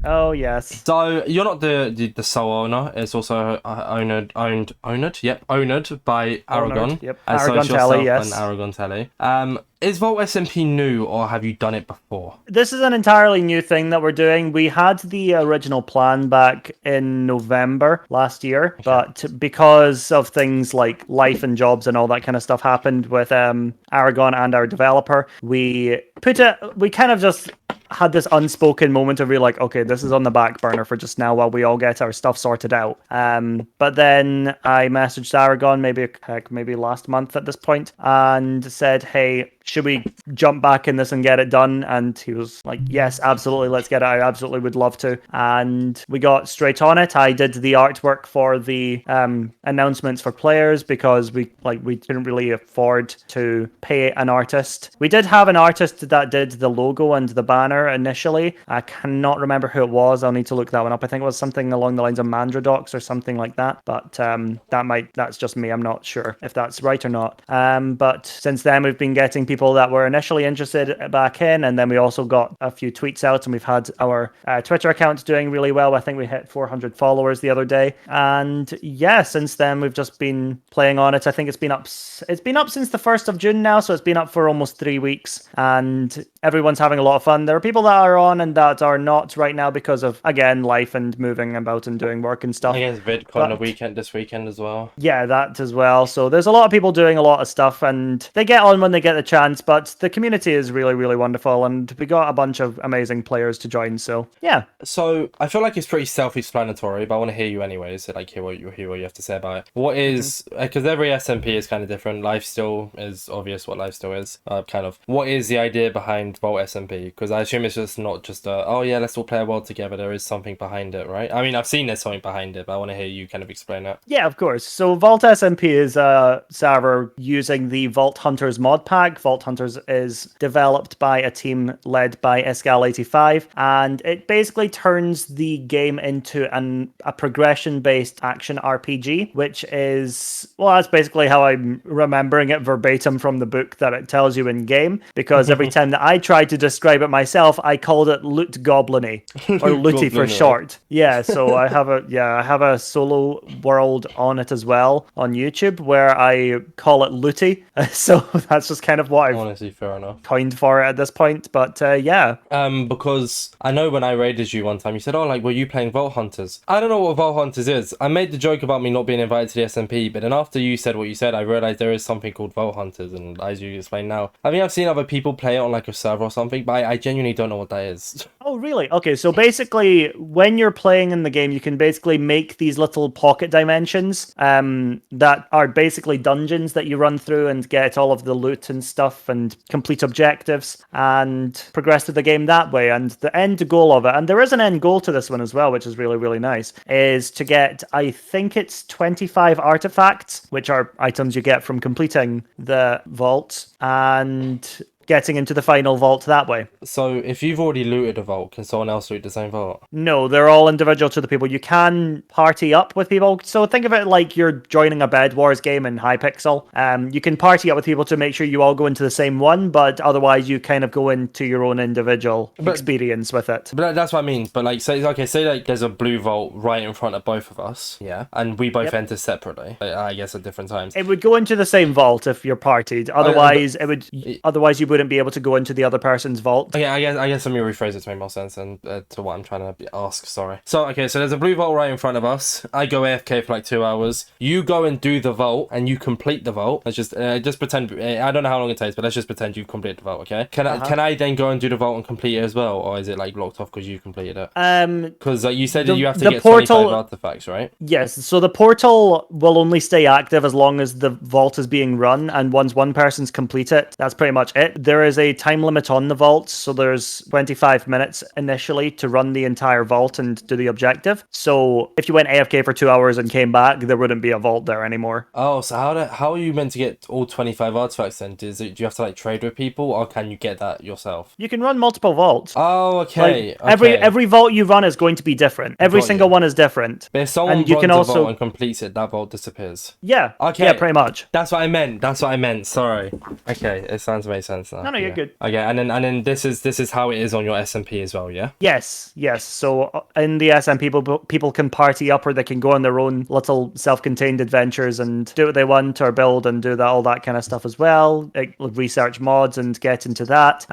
Oh yes. So you're not the sole owner. It's also owned by Aragon. Yep. So Aragon it's Telly, yourself yes. and Aragon Telly. Is Vault SMP new, or have you done it before? This is an entirely new thing that we're doing. We had the original plan back in November last year, but because of things like life and jobs and all that kind of stuff happened with Aragon and our developer, we kind of just had this unspoken moment of being like, okay, this is on the back burner for just now while we all get our stuff sorted out. But then I messaged Aragon maybe last month at this point and said, hey, should we jump back in this and get it done? And he was like, yes, absolutely, let's get it. I absolutely would love to. And we got straight on it. I did the artwork for the announcements for players because we couldn't really afford to pay an artist. We did have an artist that did the logo and the banner initially. I cannot remember who it was. I'll need to look that one up. I think it was something along the lines of Mandradox or something like that. But that's just me. I'm not sure if that's right or not. But since then, we've been getting people that were initially interested back in, and then we also got a few tweets out, and we've had our Twitter account doing really well. I think we hit 400 followers the other day, and yeah, since then we've just been playing on it. I think it's been up since the 1st of June now, so it's been up for almost 3 weeks, and everyone's having a lot of fun. There are people that are on and that are not right now because of, again, life and moving about and doing work and stuff. I guess VidCon this weekend as well. Yeah, that as well. So there's a lot of people doing a lot of stuff, and they get on when they get the chance, but the community is really, really wonderful, and we got a bunch of amazing players to join, so yeah. So I feel like it's pretty self-explanatory, but I want to hear you anyways, so hear what you have to say about it. What is, because every SMP is kind of different. Lifesteal is obvious what Lifesteal is, what is the idea behind Vault SMP? Because I assume it's just not just oh yeah, let's all play a world together. There is something behind it, right? I mean, I've seen there's something behind it, but I want to hear you kind of explain it. Yeah, of course. So Vault SMP is a server using the Vault Hunters mod pack. Vault Hunters is developed by a team led by Escal85, and it basically turns the game into a progression-based action RPG, which is, well, that's basically how I'm remembering it verbatim from the book that it tells you in game, because every time that I tried to describe it myself, I called it Loot Goblin-y, or Looty for short. Yeah, so I have a solo world on it as well on YouTube where I call it Looty, so that's just kind of what I've honestly fair enough coined for it at this point. But yeah, because I know when I raided you one time, you said, oh, like, were you playing Vault Hunters? I don't know what Vault Hunters is. I made the joke about me not being invited to the SMP, but then after you said what you said, I realized there is something called Vault Hunters, and as you explained now, I mean, I've seen other people play it on like a server or something, but I genuinely don't know what that is. Oh, really? Okay, so basically, when you're playing in the game, you can basically make these little pocket dimensions that are basically dungeons that you run through and get all of the loot and stuff and complete objectives and progress through the game that way. And the end goal of it, and there is an end goal to this one as well, which is really, really nice, is to get, I think it's 25 artifacts, which are items you get from completing the vault, and getting into the final vault that way. So if you've already looted a vault, can someone else loot the same vault? No, they're all individual to the people. You can party up with people. So think of it like you're joining a Bed Wars game in Hypixel. You can party up with people to make sure you all go into the same one, but otherwise you kind of go into your own individual experience with it. But that's what I mean. But like, say like there's a blue vault right in front of both of us, yeah, and we both enter separately, I guess at different times. It would go into the same vault if you're partied. Otherwise, otherwise you wouldn't be able to go into the other person's vault. Okay, I guess let me rephrase it to make more sense and to what I'm trying to ask. Sorry. So okay, so there's a blue vault right in front of us. I go AFK for like 2 hours. You go and do the vault and you complete the vault. Let's just pretend. I don't know how long it takes, but let's just pretend you've completed the vault. Okay. Can I then go and do the vault and complete it as well, or is it like blocked off because you completed it? Because you said that you have to get 25 artifacts, right? Yes. So the portal will only stay active as long as the vault is being run, and once one person's complete it, that's pretty much it. There is a time limit on the vault, so there's 25 minutes initially to run the entire vault and do the objective. So if you went AFK for 2 hours and came back, there wouldn't be a vault there anymore. Oh, so how are you meant to get all 25 artifacts then? Do you have to like trade with people, or can you get that yourself? You can run multiple vaults. Oh, okay. Like, every vault you run is going to be different. Every single one is different. But if someone runs a vault and completes it, that vault disappears. Yeah. Okay. Yeah, pretty much. That's what I meant. Sorry. Okay, it makes sense So, No, you're good. Okay, and then this is how it is on your SMP as well, yeah? Yes. So in the SMP, people can party up, or they can go on their own little self-contained adventures and do what they want, or build and do all that kind of stuff as well. Like, research mods and get into that,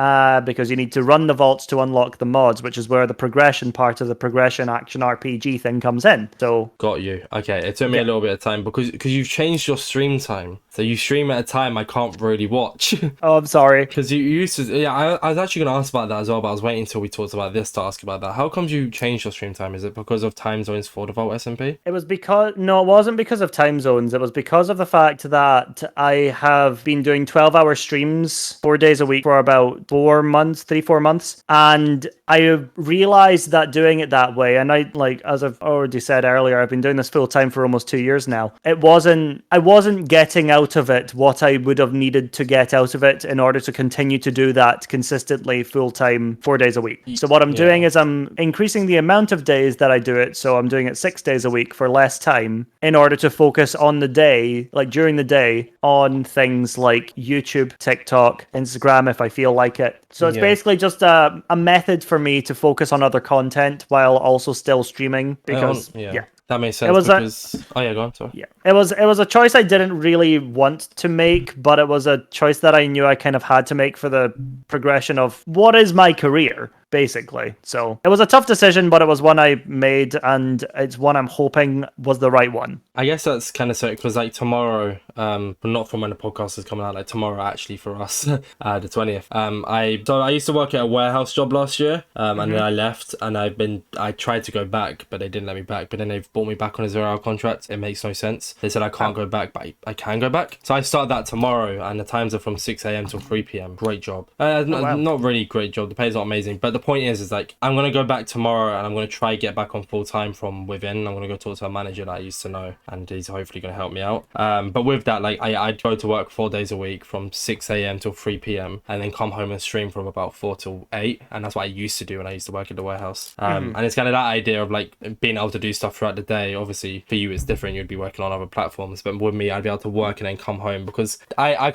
because you need to run the vaults to unlock the mods, which is where the progression part of the progression action RPG thing comes in. So Got you. Okay, it took me a little bit of time because you've changed your stream time. So you stream at a time I can't really watch. Oh, I'm sorry. Because you used to, yeah, I was actually going to ask about that as well, but I was waiting until we talked about this to ask about that. How comes you changed your stream time? Is it because of time zones for the Vault SMP? It was because, no, it wasn't because of time zones. It was because of the fact that I have been doing 12-hour streams 4 days a week for about 4 months, 4 months. And I realized that doing it that way, and as I've already said earlier, I've been doing this full time for almost 2 years now. I wasn't getting out of it what I would have needed to get out of it in order to continue to do that consistently full time 4 days a week. So what I'm doing is I'm increasing the amount of days that I do it. So I'm doing it 6 days a week for less time in order to focus on the day, like during the day, on things like YouTube, TikTok, Instagram if I feel like it. So it's basically just a method for me to focus on other content while also still streaming, because that makes sense. Go on, sorry. Yeah, it was a choice I didn't really want to make, but it was a choice that I knew I kind of had to make for the progression of what is my career, basically. So it was a tough decision, but it was one I made, and it's one I'm hoping was the right one. I guess that's kind of so, because like tomorrow, but not from when the podcast is coming out, like tomorrow actually for us, the 20th. I used to work at a warehouse job last year, and then I left, and I tried to go back, but they didn't let me back. But then they've brought me back on a 0-hour contract. It makes no sense. They said I can't go back, but I can go back. So I start that tomorrow, and the times are from 6 a.m. till 3 p.m. Great job. Not really great job. The pay's not amazing, but the point is like I'm gonna go back tomorrow, and I'm gonna try get back on full time from within. I'm gonna go talk to a manager that I used to know, and he's hopefully gonna help me out. But with that, like I'd go to work 4 days a week from 6 a.m. till 3 p.m. and then come home and stream from about 4 till 8, and that's what I used to do when I used to work at the warehouse. And it's kind of that idea of like being able to do stuff throughout the day. Obviously for you it's different, you'd be working on other platforms, but with me I'd be able to work and then come home, because I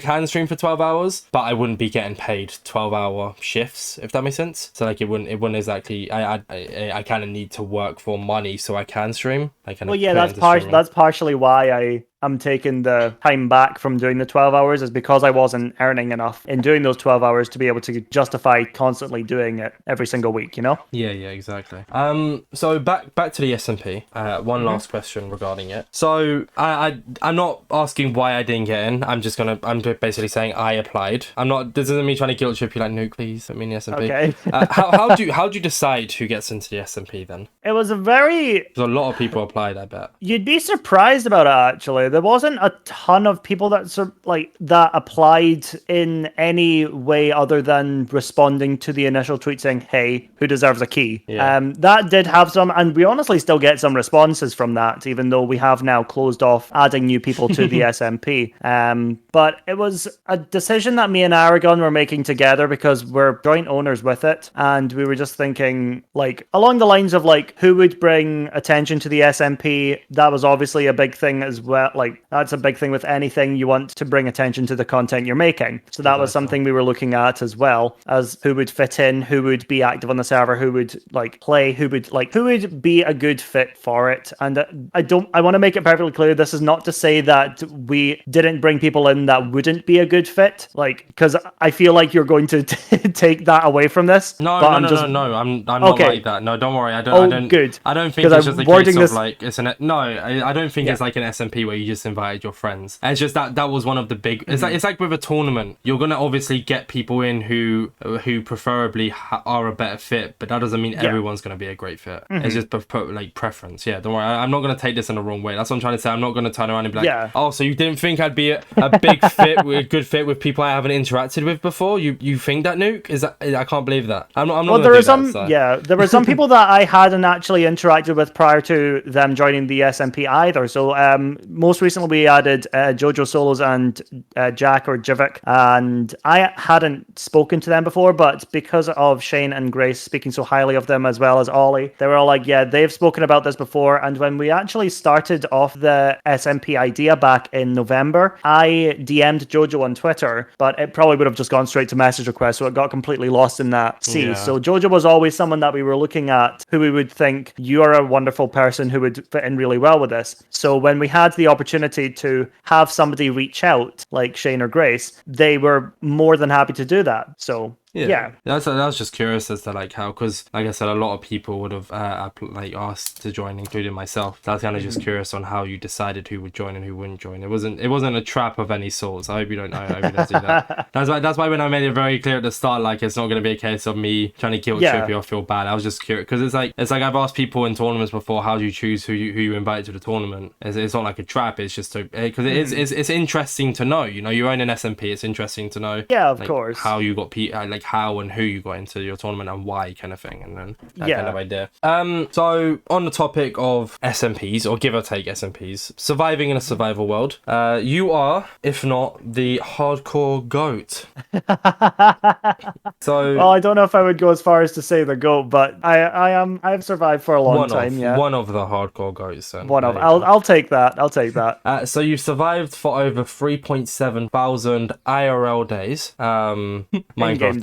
can stream for 12 hours, but I wouldn't be getting paid 12-hour shifts, if that makes sense. So like it wouldn't exactly, I kind of need to work for money so I can stream. That's partially why I'm taking the time back from doing the 12 hours, is because I wasn't earning enough in doing those 12 hours to be able to justify constantly doing it every single week, you know? Yeah, exactly. So back to the SMP. One last question regarding it. So I'm not asking why I didn't get in. I'm basically saying I applied. This isn't me trying to guilt trip you like, Nuke, please let me in the SMP. Okay. How do you decide who gets into the SMP then? It was a lot of people applied, I bet. You'd be surprised about it, actually. There wasn't a ton of people that applied in any way other than responding to the initial tweet saying, "Hey, who deserves a key?" Yeah. That did have some, and we honestly still get some responses from that, even though we have now closed off adding new people to the SMP. But it was a decision that me and Aragon were making together because we're joint owners with it, and we were just thinking like along the lines of like who would bring attention to the SMP. That was obviously a big thing as well. Like that's a big thing with anything you want to bring attention to the content you're making. So that was something we were looking at as well, as who would fit in, who would be active on the server, who would like play, who would be a good fit for it. And I want to make it perfectly clear, this is not to say that we didn't bring people in that wouldn't be a good fit, like, because I feel like you're going to take that away from this. No, I'm not like that. No, don't worry. I don't good. I don't think it's just a case of like I don't think it's like an SMP where you just invited your friends. And it's just that was one of the big. It's like with a tournament, you're gonna obviously get people in who preferably are a better fit, but that doesn't mean everyone's gonna be a great fit. It's just like preference. Yeah, don't worry. I'm not gonna take this in the wrong way. That's what I'm trying to say. I'm not gonna turn around and be like, oh, so you didn't think I'd be a big fit, a good fit with people I haven't interacted with before? You think that, Nuke? Is that? I can't believe that. I'm not. Well, there were there were some people that I hadn't actually interacted with prior to them joining the SMP either. So most most recently we added Jojo Solos and Jack or Jivik, and I hadn't spoken to them before, but because of Shane and Grace speaking so highly of them as well as Ollie, they were all like, yeah, they've spoken about this before. And when we actually started off the SMP idea back in November, I DM'd Jojo on Twitter, but it probably would have just gone straight to message request, so it got completely lost in that sea. Yeah. So Jojo was always someone that we were looking at who we would think, you are a wonderful person who would fit in really well with this. So when we had the opportunity to have somebody reach out, like Shane or Grace, they were more than happy to do that. So yeah. I was just curious as to like how, because like I said, a lot of people would have like asked to join, including myself. So I was kind of just curious on how you decided who would join and who wouldn't join. It wasn't a trap of any sort. I hope you don't. I hope you don't do that. That's why when I made it very clear at the start, like it's not going to be a case of me trying to guilt trip you or feel bad. I was just curious because it's like I've asked people in tournaments before, how do you choose who you invite to the tournament? It's not like a trap. It's just because it's interesting to know. You know, you own an SMP. It's interesting to know. Yeah, of course. How you got like how and who you got into your tournament and why, kind of thing, and then that kind of idea. So on the topic of SMPs, or give or take SMPs, surviving in a survival world, you are, if not the hardcore GOAT. So well, I don't know if I would go as far as to say the GOAT, but I've survived for a long time. One of the hardcore GOATs. Then. I'll take that. I'll take that. So you've survived for over 3.7 thousand IRL days. Minecraft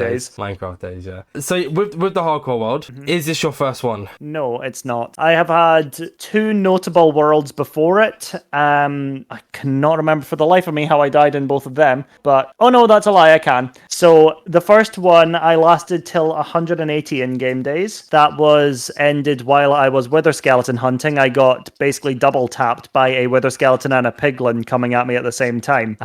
days, yeah. So with the hardcore world, is this your first one? No, it's not. I have had 2 notable worlds before it. I cannot remember for the life of me how I died in both of them, but oh no, that's a lie, I can. So the first one, I lasted till 180 in-game days. That was ended while I was wither skeleton hunting. I got basically double tapped by a wither skeleton and a piglin coming at me at the same time.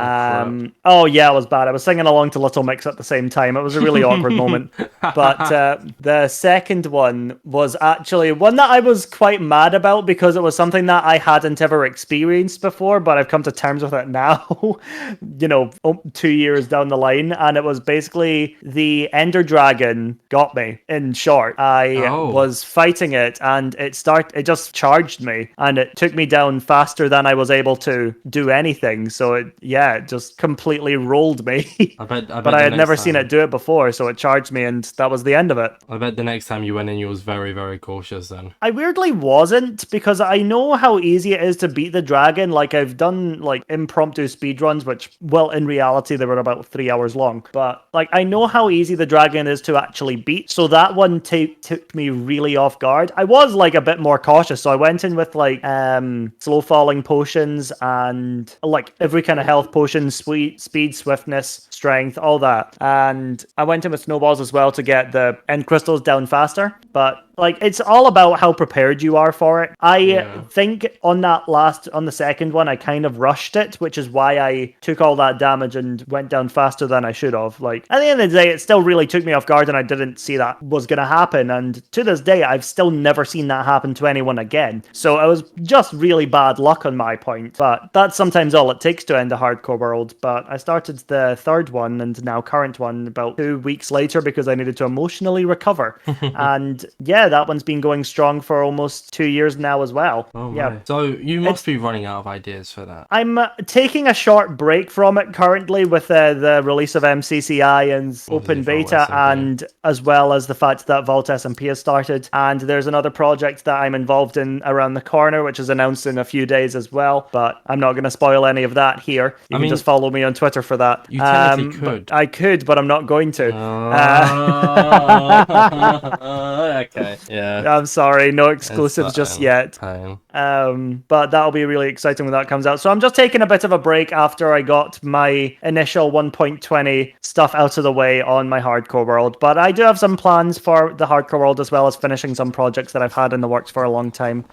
Oh yeah, it was bad. I was singing along to Little Mix at the same time. It was a really awkward moment. But the second one was actually one that I was quite mad about because it was something that I hadn't ever experienced before, but I've come to terms with it now, 2 years down the line. And it was basically the Ender Dragon got me, in short. I was fighting it and it just charged me and it took me down faster than I was able to do anything. So it just completely rolled me. But I had never seen it do it before, so it charged me and that was the end of it. I bet the next time you went in, you was very, very cautious then. I weirdly wasn't, because I know how easy it is to beat the dragon. Like, I've done, like, impromptu speedruns, which, well, in reality, they were about 3 hours long. But, like, I know how easy the dragon is to actually beat. So that one took me really off guard. I was, like, a bit more cautious. So I went in with, like, slow falling potions and, like, every kind of health potion, speed, swiftness, strength, all that. And I went in with snowballs as well to get the end crystals down faster. But like, it's all about how prepared you are for it. I think on the second one, I kind of rushed it, which is why I took all that damage and went down faster than I should have. Like, at the end of the day, it still really took me off guard and I didn't see that was going to happen. And to this day, I've still never seen that happen to anyone again. So it was just really bad luck on my point. But that's sometimes all it takes to end a hardcore world. But I started the third one and now current one about 2 weeks later because I needed to emotionally recover. And yeah, that one's been going strong for almost 2 years now as well. Oh, yeah. So you must be running out of ideas for that. I'm taking a short break from it currently with the release of MCCI and open beta, and as well as the fact that Vault SMP has started. And there's another project that I'm involved in around the corner, which is announced in a few days as well. But I'm not going to spoil any of that here. You can just follow me on Twitter for that. You technically could. I could, but I'm not going to. Okay. Yeah. I'm sorry, no exclusives just yet. But that'll be really exciting when that comes out. So I'm just taking a bit of a break after I got my initial 1.20 stuff out of the way on my hardcore world. But I do have some plans for the hardcore world, as well as finishing some projects that I've had in the works for a long time.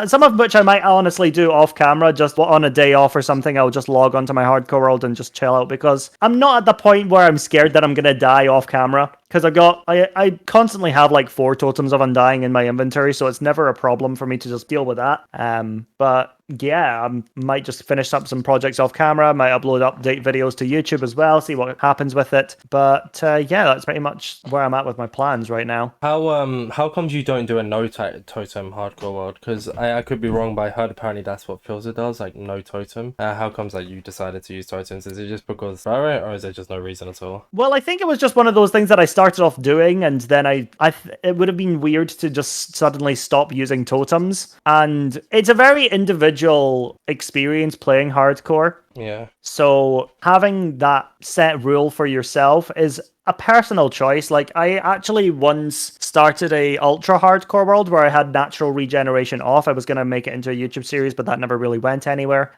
Some of which I might honestly do off camera, just on a day off or something. I'll just log onto my hardcore world and just chill out, because I'm not at the point where I'm scared that I'm gonna die off camera. Because I constantly have like 4 totems of undying in my inventory, so it's never a problem for me to just deal with that. But yeah, I might just finish up some projects off camera, might upload update videos to YouTube as well, see what happens with it. But yeah, that's pretty much where I'm at with my plans right now. How comes you don't do a no totem hardcore world? Because I could be wrong, but I heard apparently that's what Filter does, like no totem. How comes like you decided to use totems? Is it just because Barrett, or is there just no reason at all? Well, I think it was just one of those things that I started off doing, and then it would have been weird to just suddenly stop using totems. And it's a very individual experience playing hardcore. Yeah. So having that set rule for yourself is a personal choice. Like, I actually once started a ultra hardcore world where I had natural regeneration off. I was going to make it into a YouTube series, but that never really went anywhere.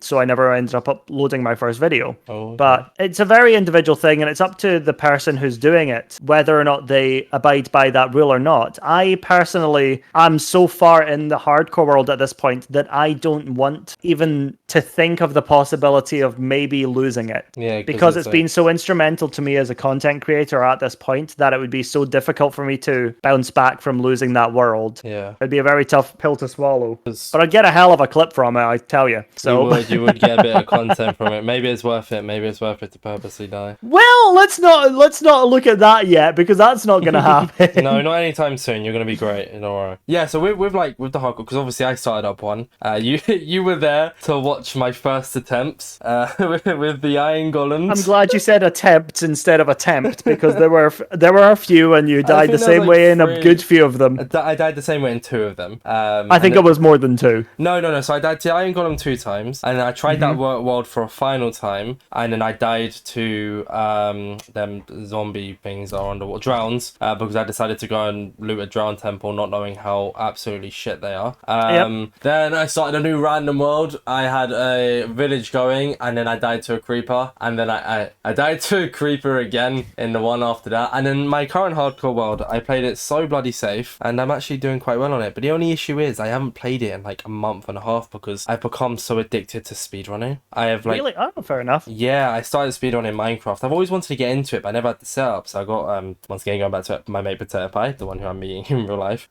So I never ended up uploading my first video. Oh, okay. But it's a very individual thing, and it's up to the person who's doing it, whether or not they abide by that rule or not. I personally am so far in the hardcore world at this point that I don't want even to think of the possibility of maybe losing it. Yeah, because it's been so instrumental to me as a content creator at this point that it would be so difficult for me to bounce back from losing that world. Yeah. It'd be a very tough pill to swallow. But I'd get a hell of a clip from it, I tell you. So you would get a bit of content from it. Maybe it's worth it. Maybe it's worth it to purposely die. Well, let's not look at that yet, because that's not going to happen. No, not anytime soon. You're gonna be great. Don't worry. Yeah. So with the hardcore, because obviously I started up one. You were there to watch my first attempts. With the iron golems. I'm glad you said attempt instead of attempt, because there were a few, and you died the same way in a good few of them. I died the same way in 2 of them. I think it was more than 2. No. So I died to Iron Golem 2 times, and then I tried that world for a final time, and then I died to them zombie things that are underwater drowns, because I decided to go and loot a drown temple, not knowing how absolutely shit they are. Then I started a new random world. I had a village going, and then I died to a creeper, and then I died to a creeper again in the one after that. And then my current hardcore world, I played it so bloody safe, and I'm actually doing quite well on it. But the only issue is I haven't played it in like a month and a half because I've become so addicted to speedrunning. I have like... Really? Oh, fair enough. Yeah, I started speedrunning in Minecraft. I've always wanted to get into it, but I never had the setup. So I got, once again, going back to my mate Potato Pie, the one who I'm meeting in real life.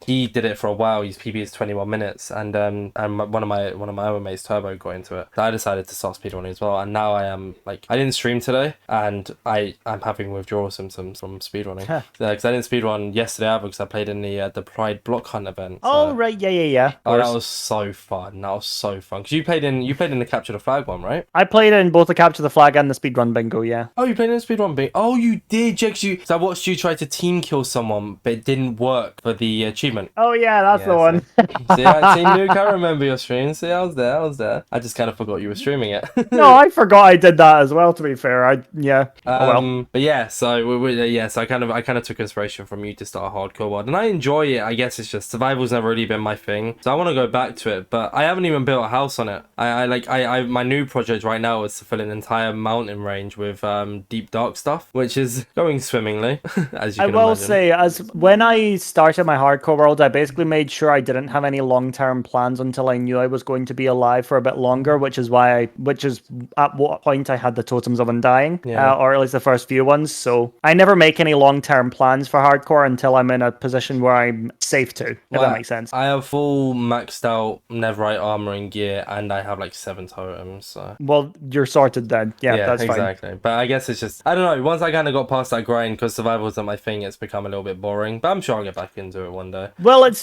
He did it for a while. His PB is 21 minutes, and one of my other mates, Turbo, got into it. So I decided to start speedrunning as well, and now I am like, I didn't stream today, and I'm having withdrawal symptoms from speedrunning. Because I didn't speedrun yesterday either, because I played in the Pride Block Hunt event. So. Oh right, yeah. Oh, that was so fun. Because you played in the Capture the Flag one, right? I played in both the Capture the Flag and the Speedrun Bingo, yeah. Oh, you played in the Speedrun Bingo? Oh, you did, Jex. So I watched you try to team kill someone, but it didn't work for the achievement. Oh yeah, that's the one. See, Nuke, I remember your stream. See, I was there. I just kind of forgot you were streaming it. No, I forgot I did that as well, to be fair. Yeah. But yeah, so so I kind of took inspiration from you to start a hardcore world, and I enjoy it. I guess it's just survival's never really been my thing, so I want to go back to it. But I haven't even built a house on it. I my new project right now is to fill an entire mountain range with deep dark stuff, which is going swimmingly, as you can imagine. I will say, as when I started my hardcore world, I basically made sure I didn't have any long-term plans until I knew I was going to be alive for a bit longer, which is at what point I had the Totems of Undying, or at least the first few ones. So I never make any long-term plans for hardcore until I'm in a position where I'm safe to, if that makes sense. I have full maxed out Netherite armor and gear, and I have like 7 totems. So. Well, you're sorted then. Yeah, that's exactly. fine. But I guess it's just, I don't know, once I kind of got past that grind, because survival isn't my thing, it's become a little bit boring. But I'm sure I'll get back into it one day. Well, it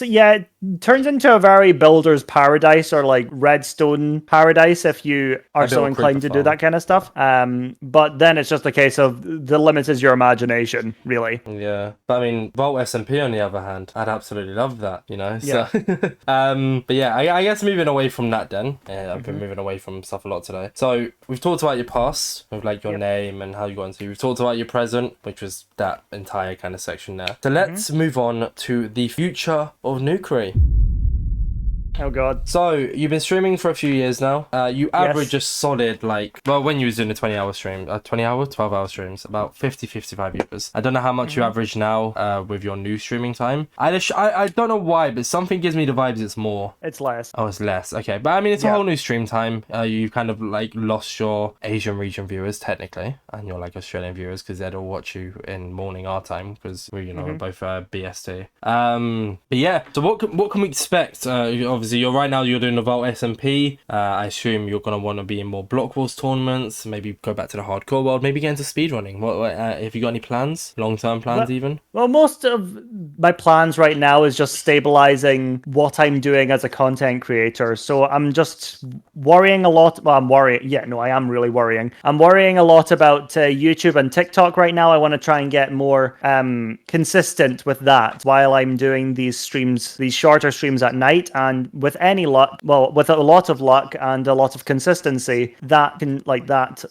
turns into a very builder's paradise, or like redstone paradise, if you are so inclined to do that kind of stuff. But then it's just a case of the limit is your imagination, really. Yeah. But I mean, Vault SMP on the other hand, I'd absolutely love that, you know? Yeah. So, but yeah, I guess moving away from that then, I've been moving away from stuff a lot today. So we've talked about your past, with like your name and how you got into. We've talked about your present, which was that entire kind of section there. So let's move on to the future of Nukeri. Oh god. So you've been streaming for a few years now. You average a solid, like, well, when you was doing a 20-hour stream, 12-hour streams, about 50-55 viewers. I don't know how much you average now with your new streaming time. I don't know why, but something gives me the vibes it's more. It's less. Oh, it's less. Okay, but I mean, it's a whole new stream time. You kind of like lost your Asian region viewers technically, and your like Australian viewers, because they'd all watch you in morning our time, because we, we're both BST. But yeah, so what can we expect? Obviously, obviously you're doing the Vault SMP. I assume you're going to want to be in more Block Wars tournaments, maybe go back to the hardcore world, maybe get into speedrunning. What have you got any plans, long-term plans even? Well, most of my plans right now is just stabilizing what I'm doing as a content creator. So I'm just worrying a lot. Well, I'm worrying. Yeah, no, I am really worrying. I'm worrying a lot about YouTube and TikTok right now. I want to try and get more consistent with that while I'm doing these streams, these shorter streams at night. And with any luck, well, with a lot of luck and a lot of consistency, that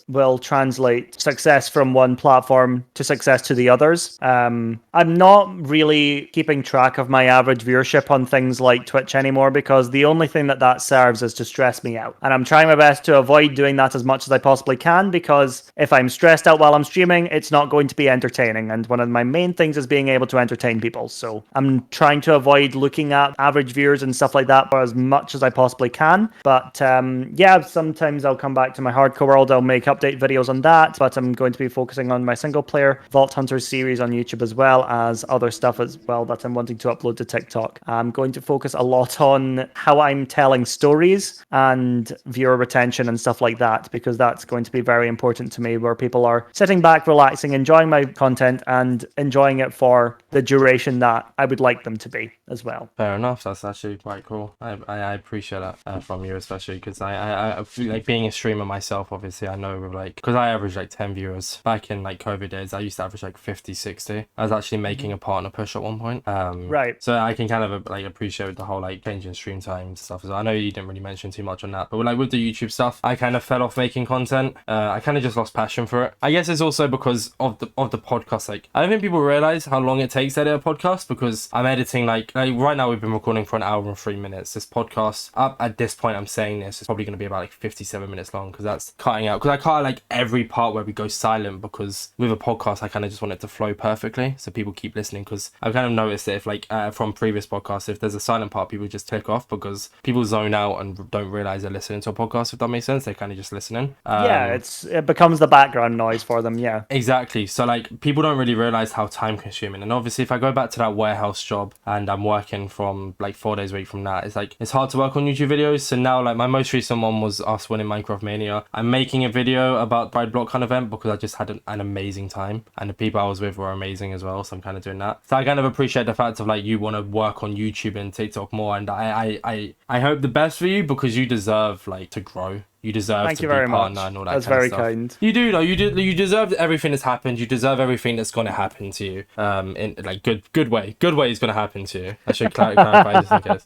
will translate success from one platform to success to the others. I'm not really keeping track of my average viewership on things like Twitch anymore, because the only thing that serves is to stress me out. And I'm trying my best to avoid doing that as much as I possibly can, because if I'm stressed out while I'm streaming, it's not going to be entertaining. And one of my main things is being able to entertain people. So I'm trying to avoid looking at average viewers and stuff like that for as much as I possibly can. But yeah, sometimes I'll come back to my hardcore world. I'll make update videos on that, but I'm going to be focusing on my single player Vault Hunters series on YouTube, as well as other stuff as well that I'm wanting to upload to TikTok. I'm going to focus a lot on how I'm telling stories and viewer retention and stuff like that, because that's going to be very important to me, where people are sitting back, relaxing, enjoying my content and enjoying it for the duration that I would like them to be as well. Fair enough. That's actually quite cool. I appreciate that from you, especially because I feel like being a streamer myself, obviously I know with because I average 10 viewers back in COVID days. I used to average 50, 60. I was actually making a partner push at one point. Right. So I can kind of appreciate the whole changing stream time stuff. So I know you didn't really mention too much on that, but with the YouTube stuff, I kind of fell off making content. I kind of just lost passion for it. I guess it's also because of the podcast. I don't think people realize how long it takes to edit a podcast, because I'm editing right now we've been recording for an hour and 3 minutes. This podcast up at this point I'm saying this is probably going to be about 57 minutes long, because that's cutting out, because I cut every part where we go silent, because with a podcast I kind of just want it to flow perfectly so people keep listening. Because I've kind of noticed that if from previous podcasts, if there's a silent part, people just click off, because people zone out and don't realize they're listening to a podcast, if that makes sense. They're kind of just listening. Yeah, it becomes the background noise for them. Yeah, exactly. So people don't really realize how time consuming. And obviously if I go back to that warehouse job and I'm working from 4 days a week from that, it's hard to work on YouTube videos. So now my most recent one was us winning Minecraft Mania. I'm making a video about Pride BlockCon event because I just had an amazing time, and the people I was with were amazing as well. So I'm kind of doing that. So I kind of appreciate the fact of you want to work on YouTube and TikTok more, and I hope the best for you, because you deserve to grow. You deserve Thank to you be very partner much. and all that That's kind of very stuff. kind. You do though. You deserve everything that's happened. You deserve everything that's going to happen to you. In good way. Good way is going to happen to you. I should clarify just in case.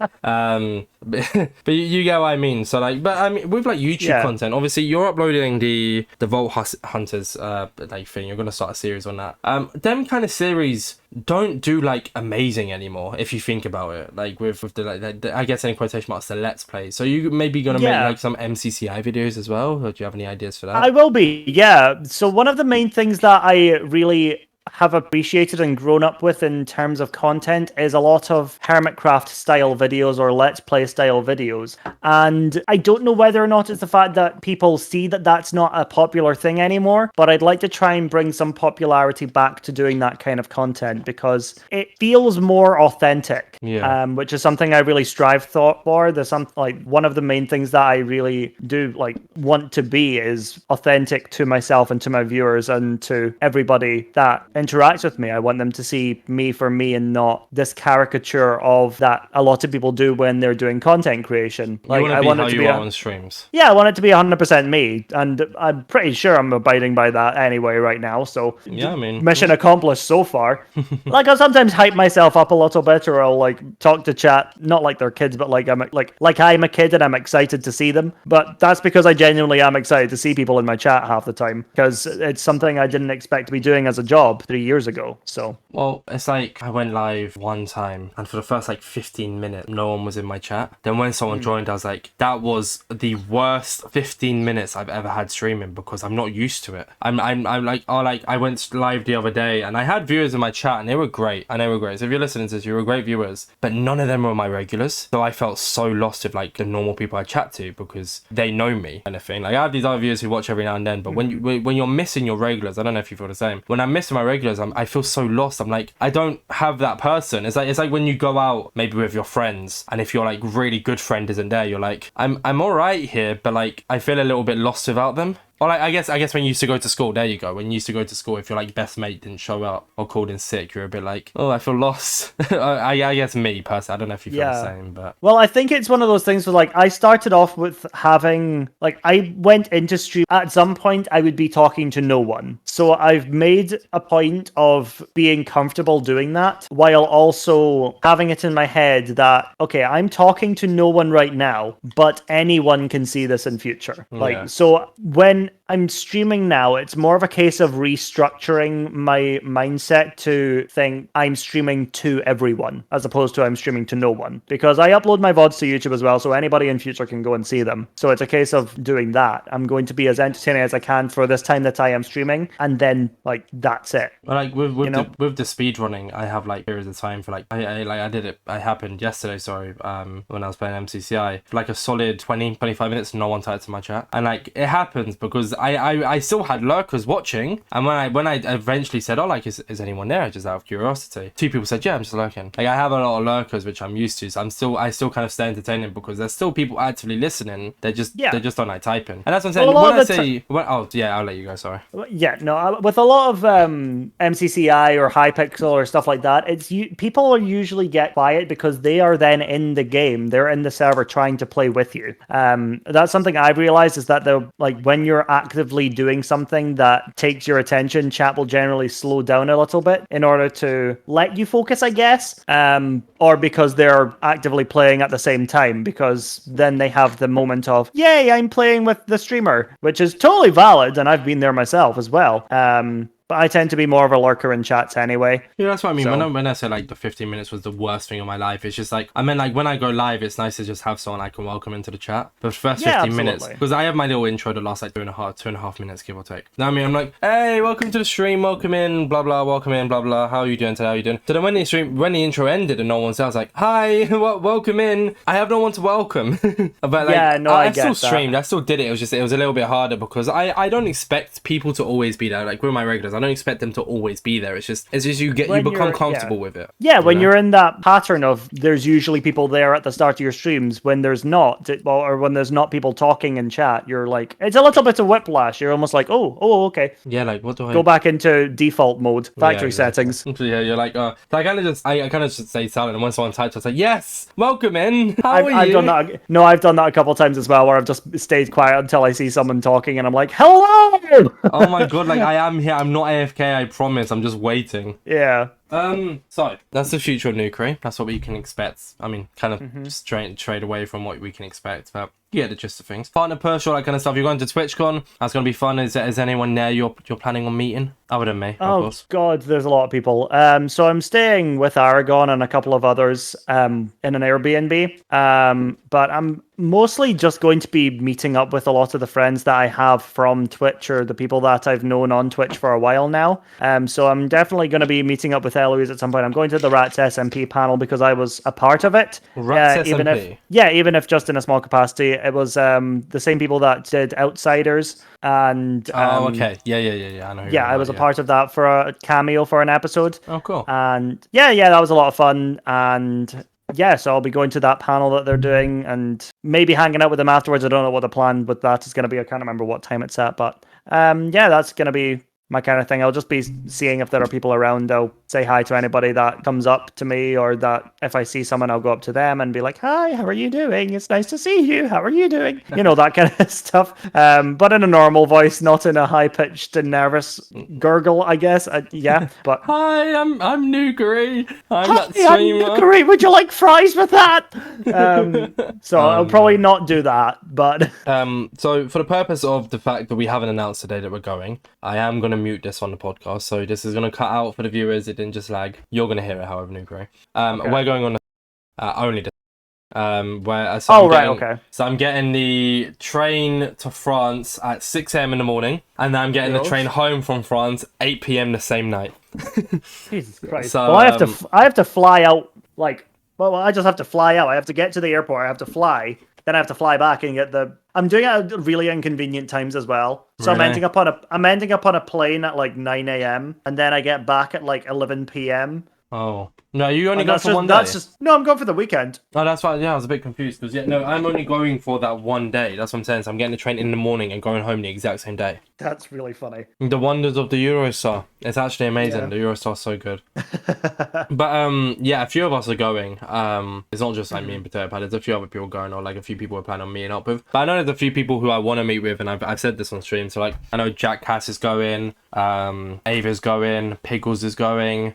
But you get what I mean. So but I mean with YouTube content, obviously you're uploading the Vault Hunters thing. You're going to start a series on that. Them kind of series don't do amazing anymore if you think about it. With the I guess in quotation marks the let's play. So you maybe gonna make some MCCI videos as well, or do you have any ideas for that? I will be, yeah. So one of the main things that I really have appreciated and grown up with in terms of content is a lot of Hermitcraft style videos or Let's Play style videos. And I don't know whether or not it's the fact that people see that that's not a popular thing anymore, but I'd like to try and bring some popularity back to doing that kind of content, because it feels more authentic. Yeah. Which is something I really strive for. There's one of the main things that I really do want to be is authentic to myself and to my viewers and to everybody that interacts with me. I want them to see me for me and not this caricature of that a lot of people do when they're doing content creation. I want it to be on streams. Yeah, I want it to be 100% me, and I'm pretty sure I'm abiding by that anyway right now. So yeah, I mean, mission accomplished so far. I'll sometimes hype myself up a little bit, or I'll talk to chat, not like they're kids, but I'm a kid and I'm excited to see them. But that's because I genuinely am excited to see people in my chat half the time, because it's something I didn't expect to be doing as a job 3 years ago. So well, it's I went live one time, and for the first 15 minutes no one was in my chat. Then when someone joined, I was that was the worst 15 minutes I've ever had streaming, because I'm not used to it. I went live the other day and I had viewers in my chat and they were great. So if you're listening to this, you were great viewers, but none of them were my regulars. So I felt so lost with the normal people I chat to, because they know me kind of thing. I have these other viewers who watch every now and then, but when you're missing your regulars, I don't know if you feel the same. When I'm missing my regulars, regulars, I feel so lost. I'm like, I don't have that person. It's like when you go out maybe with your friends, and if your like really good friend isn't there, you're like, I'm all right here, but like I feel a little bit lost without them. Or like, I guess when you used to go to school, there you go. When you used to go to school, if your like best mate didn't show up or called in sick, you're a bit like, oh, I feel lost. I guess me personally, I don't know if you feel the same, but well, I think it's one of those things where like I started off with having like I went into stream at some point I would be talking to no one. So I've made a point of being comfortable doing that while also having it in my head that okay, I'm talking to no one right now, but anyone can see this in future. Like so when I'm streaming now, it's more of a case of restructuring my mindset to think I'm streaming to everyone as opposed to I'm streaming to no one. Because I upload my VODs to YouTube as well, so anybody in future can go and see them. So it's a case of doing that. I'm going to be as entertaining as I can for this time that I am streaming, and then like that's it. Well, like with the speed running, I have like periods of time for like I did it. I happened yesterday. Sorry, when I was playing MCCI for like a solid 20-25 minutes, no one typed in my chat, and like it happens because I still had lurkers watching, and when I eventually said, oh, like is anyone there, just out of curiosity, 2 people said, yeah, I'm just lurking. Like I have a lot of lurkers which I'm used to, so I still kind of stay entertaining because there's still people actively listening. They just don't like typing, and that's what I'm saying. I'll let you go. Sorry. Yeah, no, with a lot of MCCI or Hypixel or stuff like that, people are usually get quiet because they are then in the game, they're in the server trying to play with you. That's something I've realized is that when you're actively doing something that takes your attention, chat will generally slow down a little bit in order to let you focus, I guess, or because they're actively playing at the same time, because then they have the moment of, yay, I'm playing with the streamer, which is totally valid, and I've been there myself as well. But I tend to be more of a lurker in chats anyway. Yeah, that's what I mean. So, when I say like the 15 minutes was the worst thing of my life, it's just like, I mean, like when I go live, it's nice to just have someone I can welcome into the chat. But the first 15 minutes, because I have my little intro that lasts like 2.5 minutes, give or take. Now, I mean, I'm like, hey, welcome to the stream, welcome in, blah, blah, welcome in, blah, blah. How are you doing today? How are you doing? So then when the intro ended and no one said, I was like, hi, welcome in. I have no one to welcome. But like, I still streamed, I still did it. It was a little bit harder because I don't expect people to always be there. Like with my regulars, I don't expect them to always be there. It's just you become comfortable with it. Yeah, when you're in that pattern of there's usually people there at the start of your streams, when there's not, or when there's not people talking in chat, you're like, it's a little bit of whiplash. You're almost like, oh, okay. Yeah, like what do I go back into default mode, factory settings? Yeah, you're like, so I kind of just stay silent, and when someone types, I say, yes, welcome in. How are you? I've done that. No, I've done that a couple of times as well, where I've just stayed quiet until I see someone talking, and I'm like, hello. Oh my god, like I am here. I'm not AFK. I promise. I'm just waiting. Yeah. So that's the future of Nukeri. That's what we can expect. I mean, kind of just trade away from what we can expect, but yeah, the gist of things. Partner push, all that kind of stuff. You're going to TwitchCon. That's going to be fun. Is anyone there you're planning on meeting? Other than me, of course. God, there's a lot of people. So I'm staying with Aragon and a couple of others in an Airbnb. But I'm mostly just going to be meeting up with a lot of the friends that I have from Twitch or the people that I've known on Twitch for a while now. So I'm definitely going to be meeting up with Eloise at some point. I'm going to the Rats SMP panel because I was a part of it. Rats SMP? Even if just in a small capacity. It was the same people that did Outsiders and okay. Yeah. I know. Yeah, I was a part of that for a cameo for an episode. Oh, cool. And yeah, that was a lot of fun. And yeah, so I'll be going to that panel that they're doing and maybe hanging out with them afterwards. I don't know what the plan with that is going to be. I can't remember what time it's at, but that's going to be my kind of thing. I'll just be seeing if there are people around. I'll say hi to anybody that comes up to me, or that if I see someone, I'll go up to them and be like, hi, how are you doing? It's nice to see you. How are you doing? You know, that kind of stuff. But in a normal voice, not in a high-pitched and nervous gurgle, I guess. Yeah, but... Hi, I'm Nukeri. I'm that streamer. I'm Nukeri. Would you like fries with that? I'll probably not do that, but... So for the purpose of the fact that we haven't announced today that we're going, I am going to mute this on the podcast, so this is going to cut out for the viewers. It didn't just lag. You're going to hear it, however, Nukeri. Okay. We're going on only this. So I'm getting the train to France at 6 a.m. in the morning, and then I'm getting the train home from France 8 p.m. the same night. Jesus Christ! So, well, I have to fly out. I just have to fly out. I have to get to the airport. I have to fly. then I have to fly back and get the. I'm doing it at really inconvenient times as well. So I'm Really? ending up on a plane at like 9 a.m. and then I get back at like 11 p.m. Oh. No, you only And go for one day? No, I'm going for the weekend. Oh, that's why. Yeah, I was a bit confused because no, I'm only going for that one day. That's what I'm saying. So I'm getting the train in the morning and going home the exact same day. That's really funny. The wonders of the Eurostar. It's actually amazing. Yeah. The Eurostar's so good. But yeah, a few of us are going. It's not just like me and Potato Pad. There's a few other people going, or like a few people we're planning on meeting up with. But I know there's a few people who I want to meet with, and I've said this on stream. So like, I know Jack Cass is going. Ava's going. Piggles is going.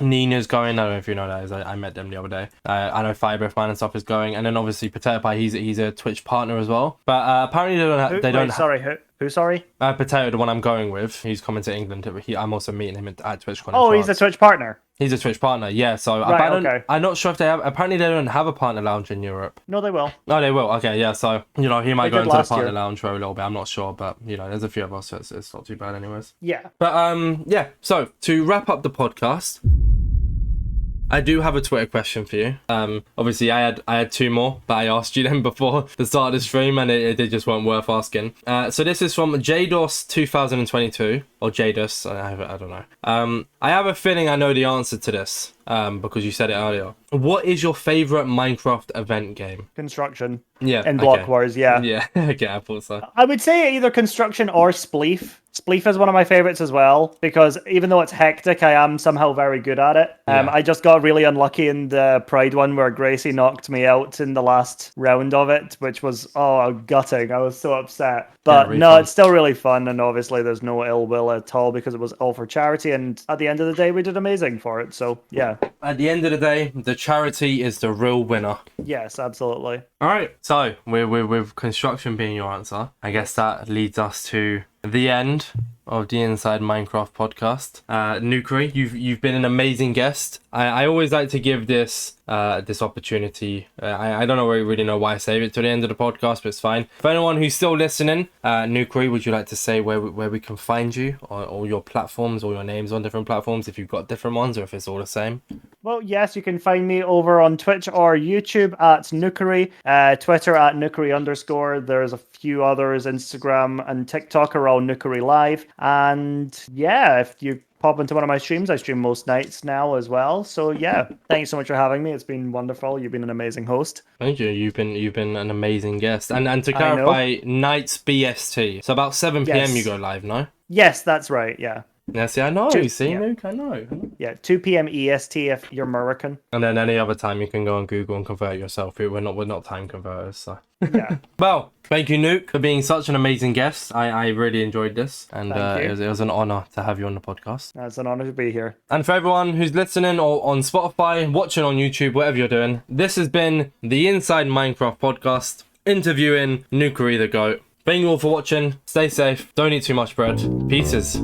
Nina's going. I don't know if you know that. I met them the other day. I know Firebreath and stuff is going, and then obviously Potato Pie. He's a Twitch partner as well. But apparently they don't. Sorry, who? Sorry. Potato, the one I'm going with. He's coming to England. I'm also meeting him at TwitchCon. Oh, he's a Twitch partner. He's a Twitch partner. Yeah. So Right, okay. I'm not sure if they have. Apparently they don't have a partner lounge in Europe. No, they will. Oh, they will. Okay. Yeah. So he might They go did into the last partner year. lounge for a little bit. I'm not sure, but there's a few of us, so it's not too bad, anyways. Yeah. But yeah. So to wrap up the podcast, I do have a Twitter question for you. Obviously I had two more, but I asked you them before the start of the stream, and they just weren't worth asking. So this is from JDOS 2022 or JDOS. I don't know. I have a feeling I know the answer to this because you said it earlier. What is your favorite Minecraft event game? Construction. Yeah. And Block Wars, yeah. Yeah. Okay, I thought so. I would say either Construction or Spleef. Spleef is one of my favorites as well, because even though it's hectic, I am somehow very good at it. Yeah. I just got really unlucky in the Pride one where Gracie knocked me out in the last round of it, which was, gutting. I was so upset. But really no, fun. it's still really fun, and obviously there's no ill will at all because it was all for charity, and at the end of the day, we did amazing for it. So, yeah. At the end of the day, the charity is the real winner. Yes, absolutely. All right. So with construction being your answer, I guess that leads us to the end of the Inside Minecraft podcast. Nukeri, you've been an amazing guest. I always like to give this opportunity. I don't really know why I save it to the end of the podcast, but it's fine. For anyone who's still listening, Nukeri, would you like to say where we can find you, or all your platforms, or your names on different platforms, if you've got different ones, or if it's all the same? Well, yes, you can find me over on Twitch or YouTube at Nukeri, Twitter at Nukeri_. There's a few others, Instagram and TikTok are all Nukeri Live. And yeah, if you pop into one of my streams, I stream most nights now as well. So yeah, thanks so much for having me. It's been wonderful. You've been an amazing host. Thank you. You've been an amazing guest. And to clarify, nights BST. So about 7 p.m. Yes. you go live, no? Yes, that's right. Yeah. Yeah, see, I know. Yeah. Nuke, I know. Yeah, 2 p.m. EST if you're American. And then any other time you can go on Google and convert yourself. We're not time converters, so. Yeah. Well, thank you, Nuke, for being such an amazing guest. I really enjoyed this, and Thank you. it was an honor to have you on the podcast. It's an honor to be here. And for everyone who's listening or on Spotify, watching on YouTube, whatever you're doing, this has been the Inside Minecraft podcast, interviewing Nukeri the GOAT. Thank you all for watching. Stay safe. Don't eat too much bread. Pieces.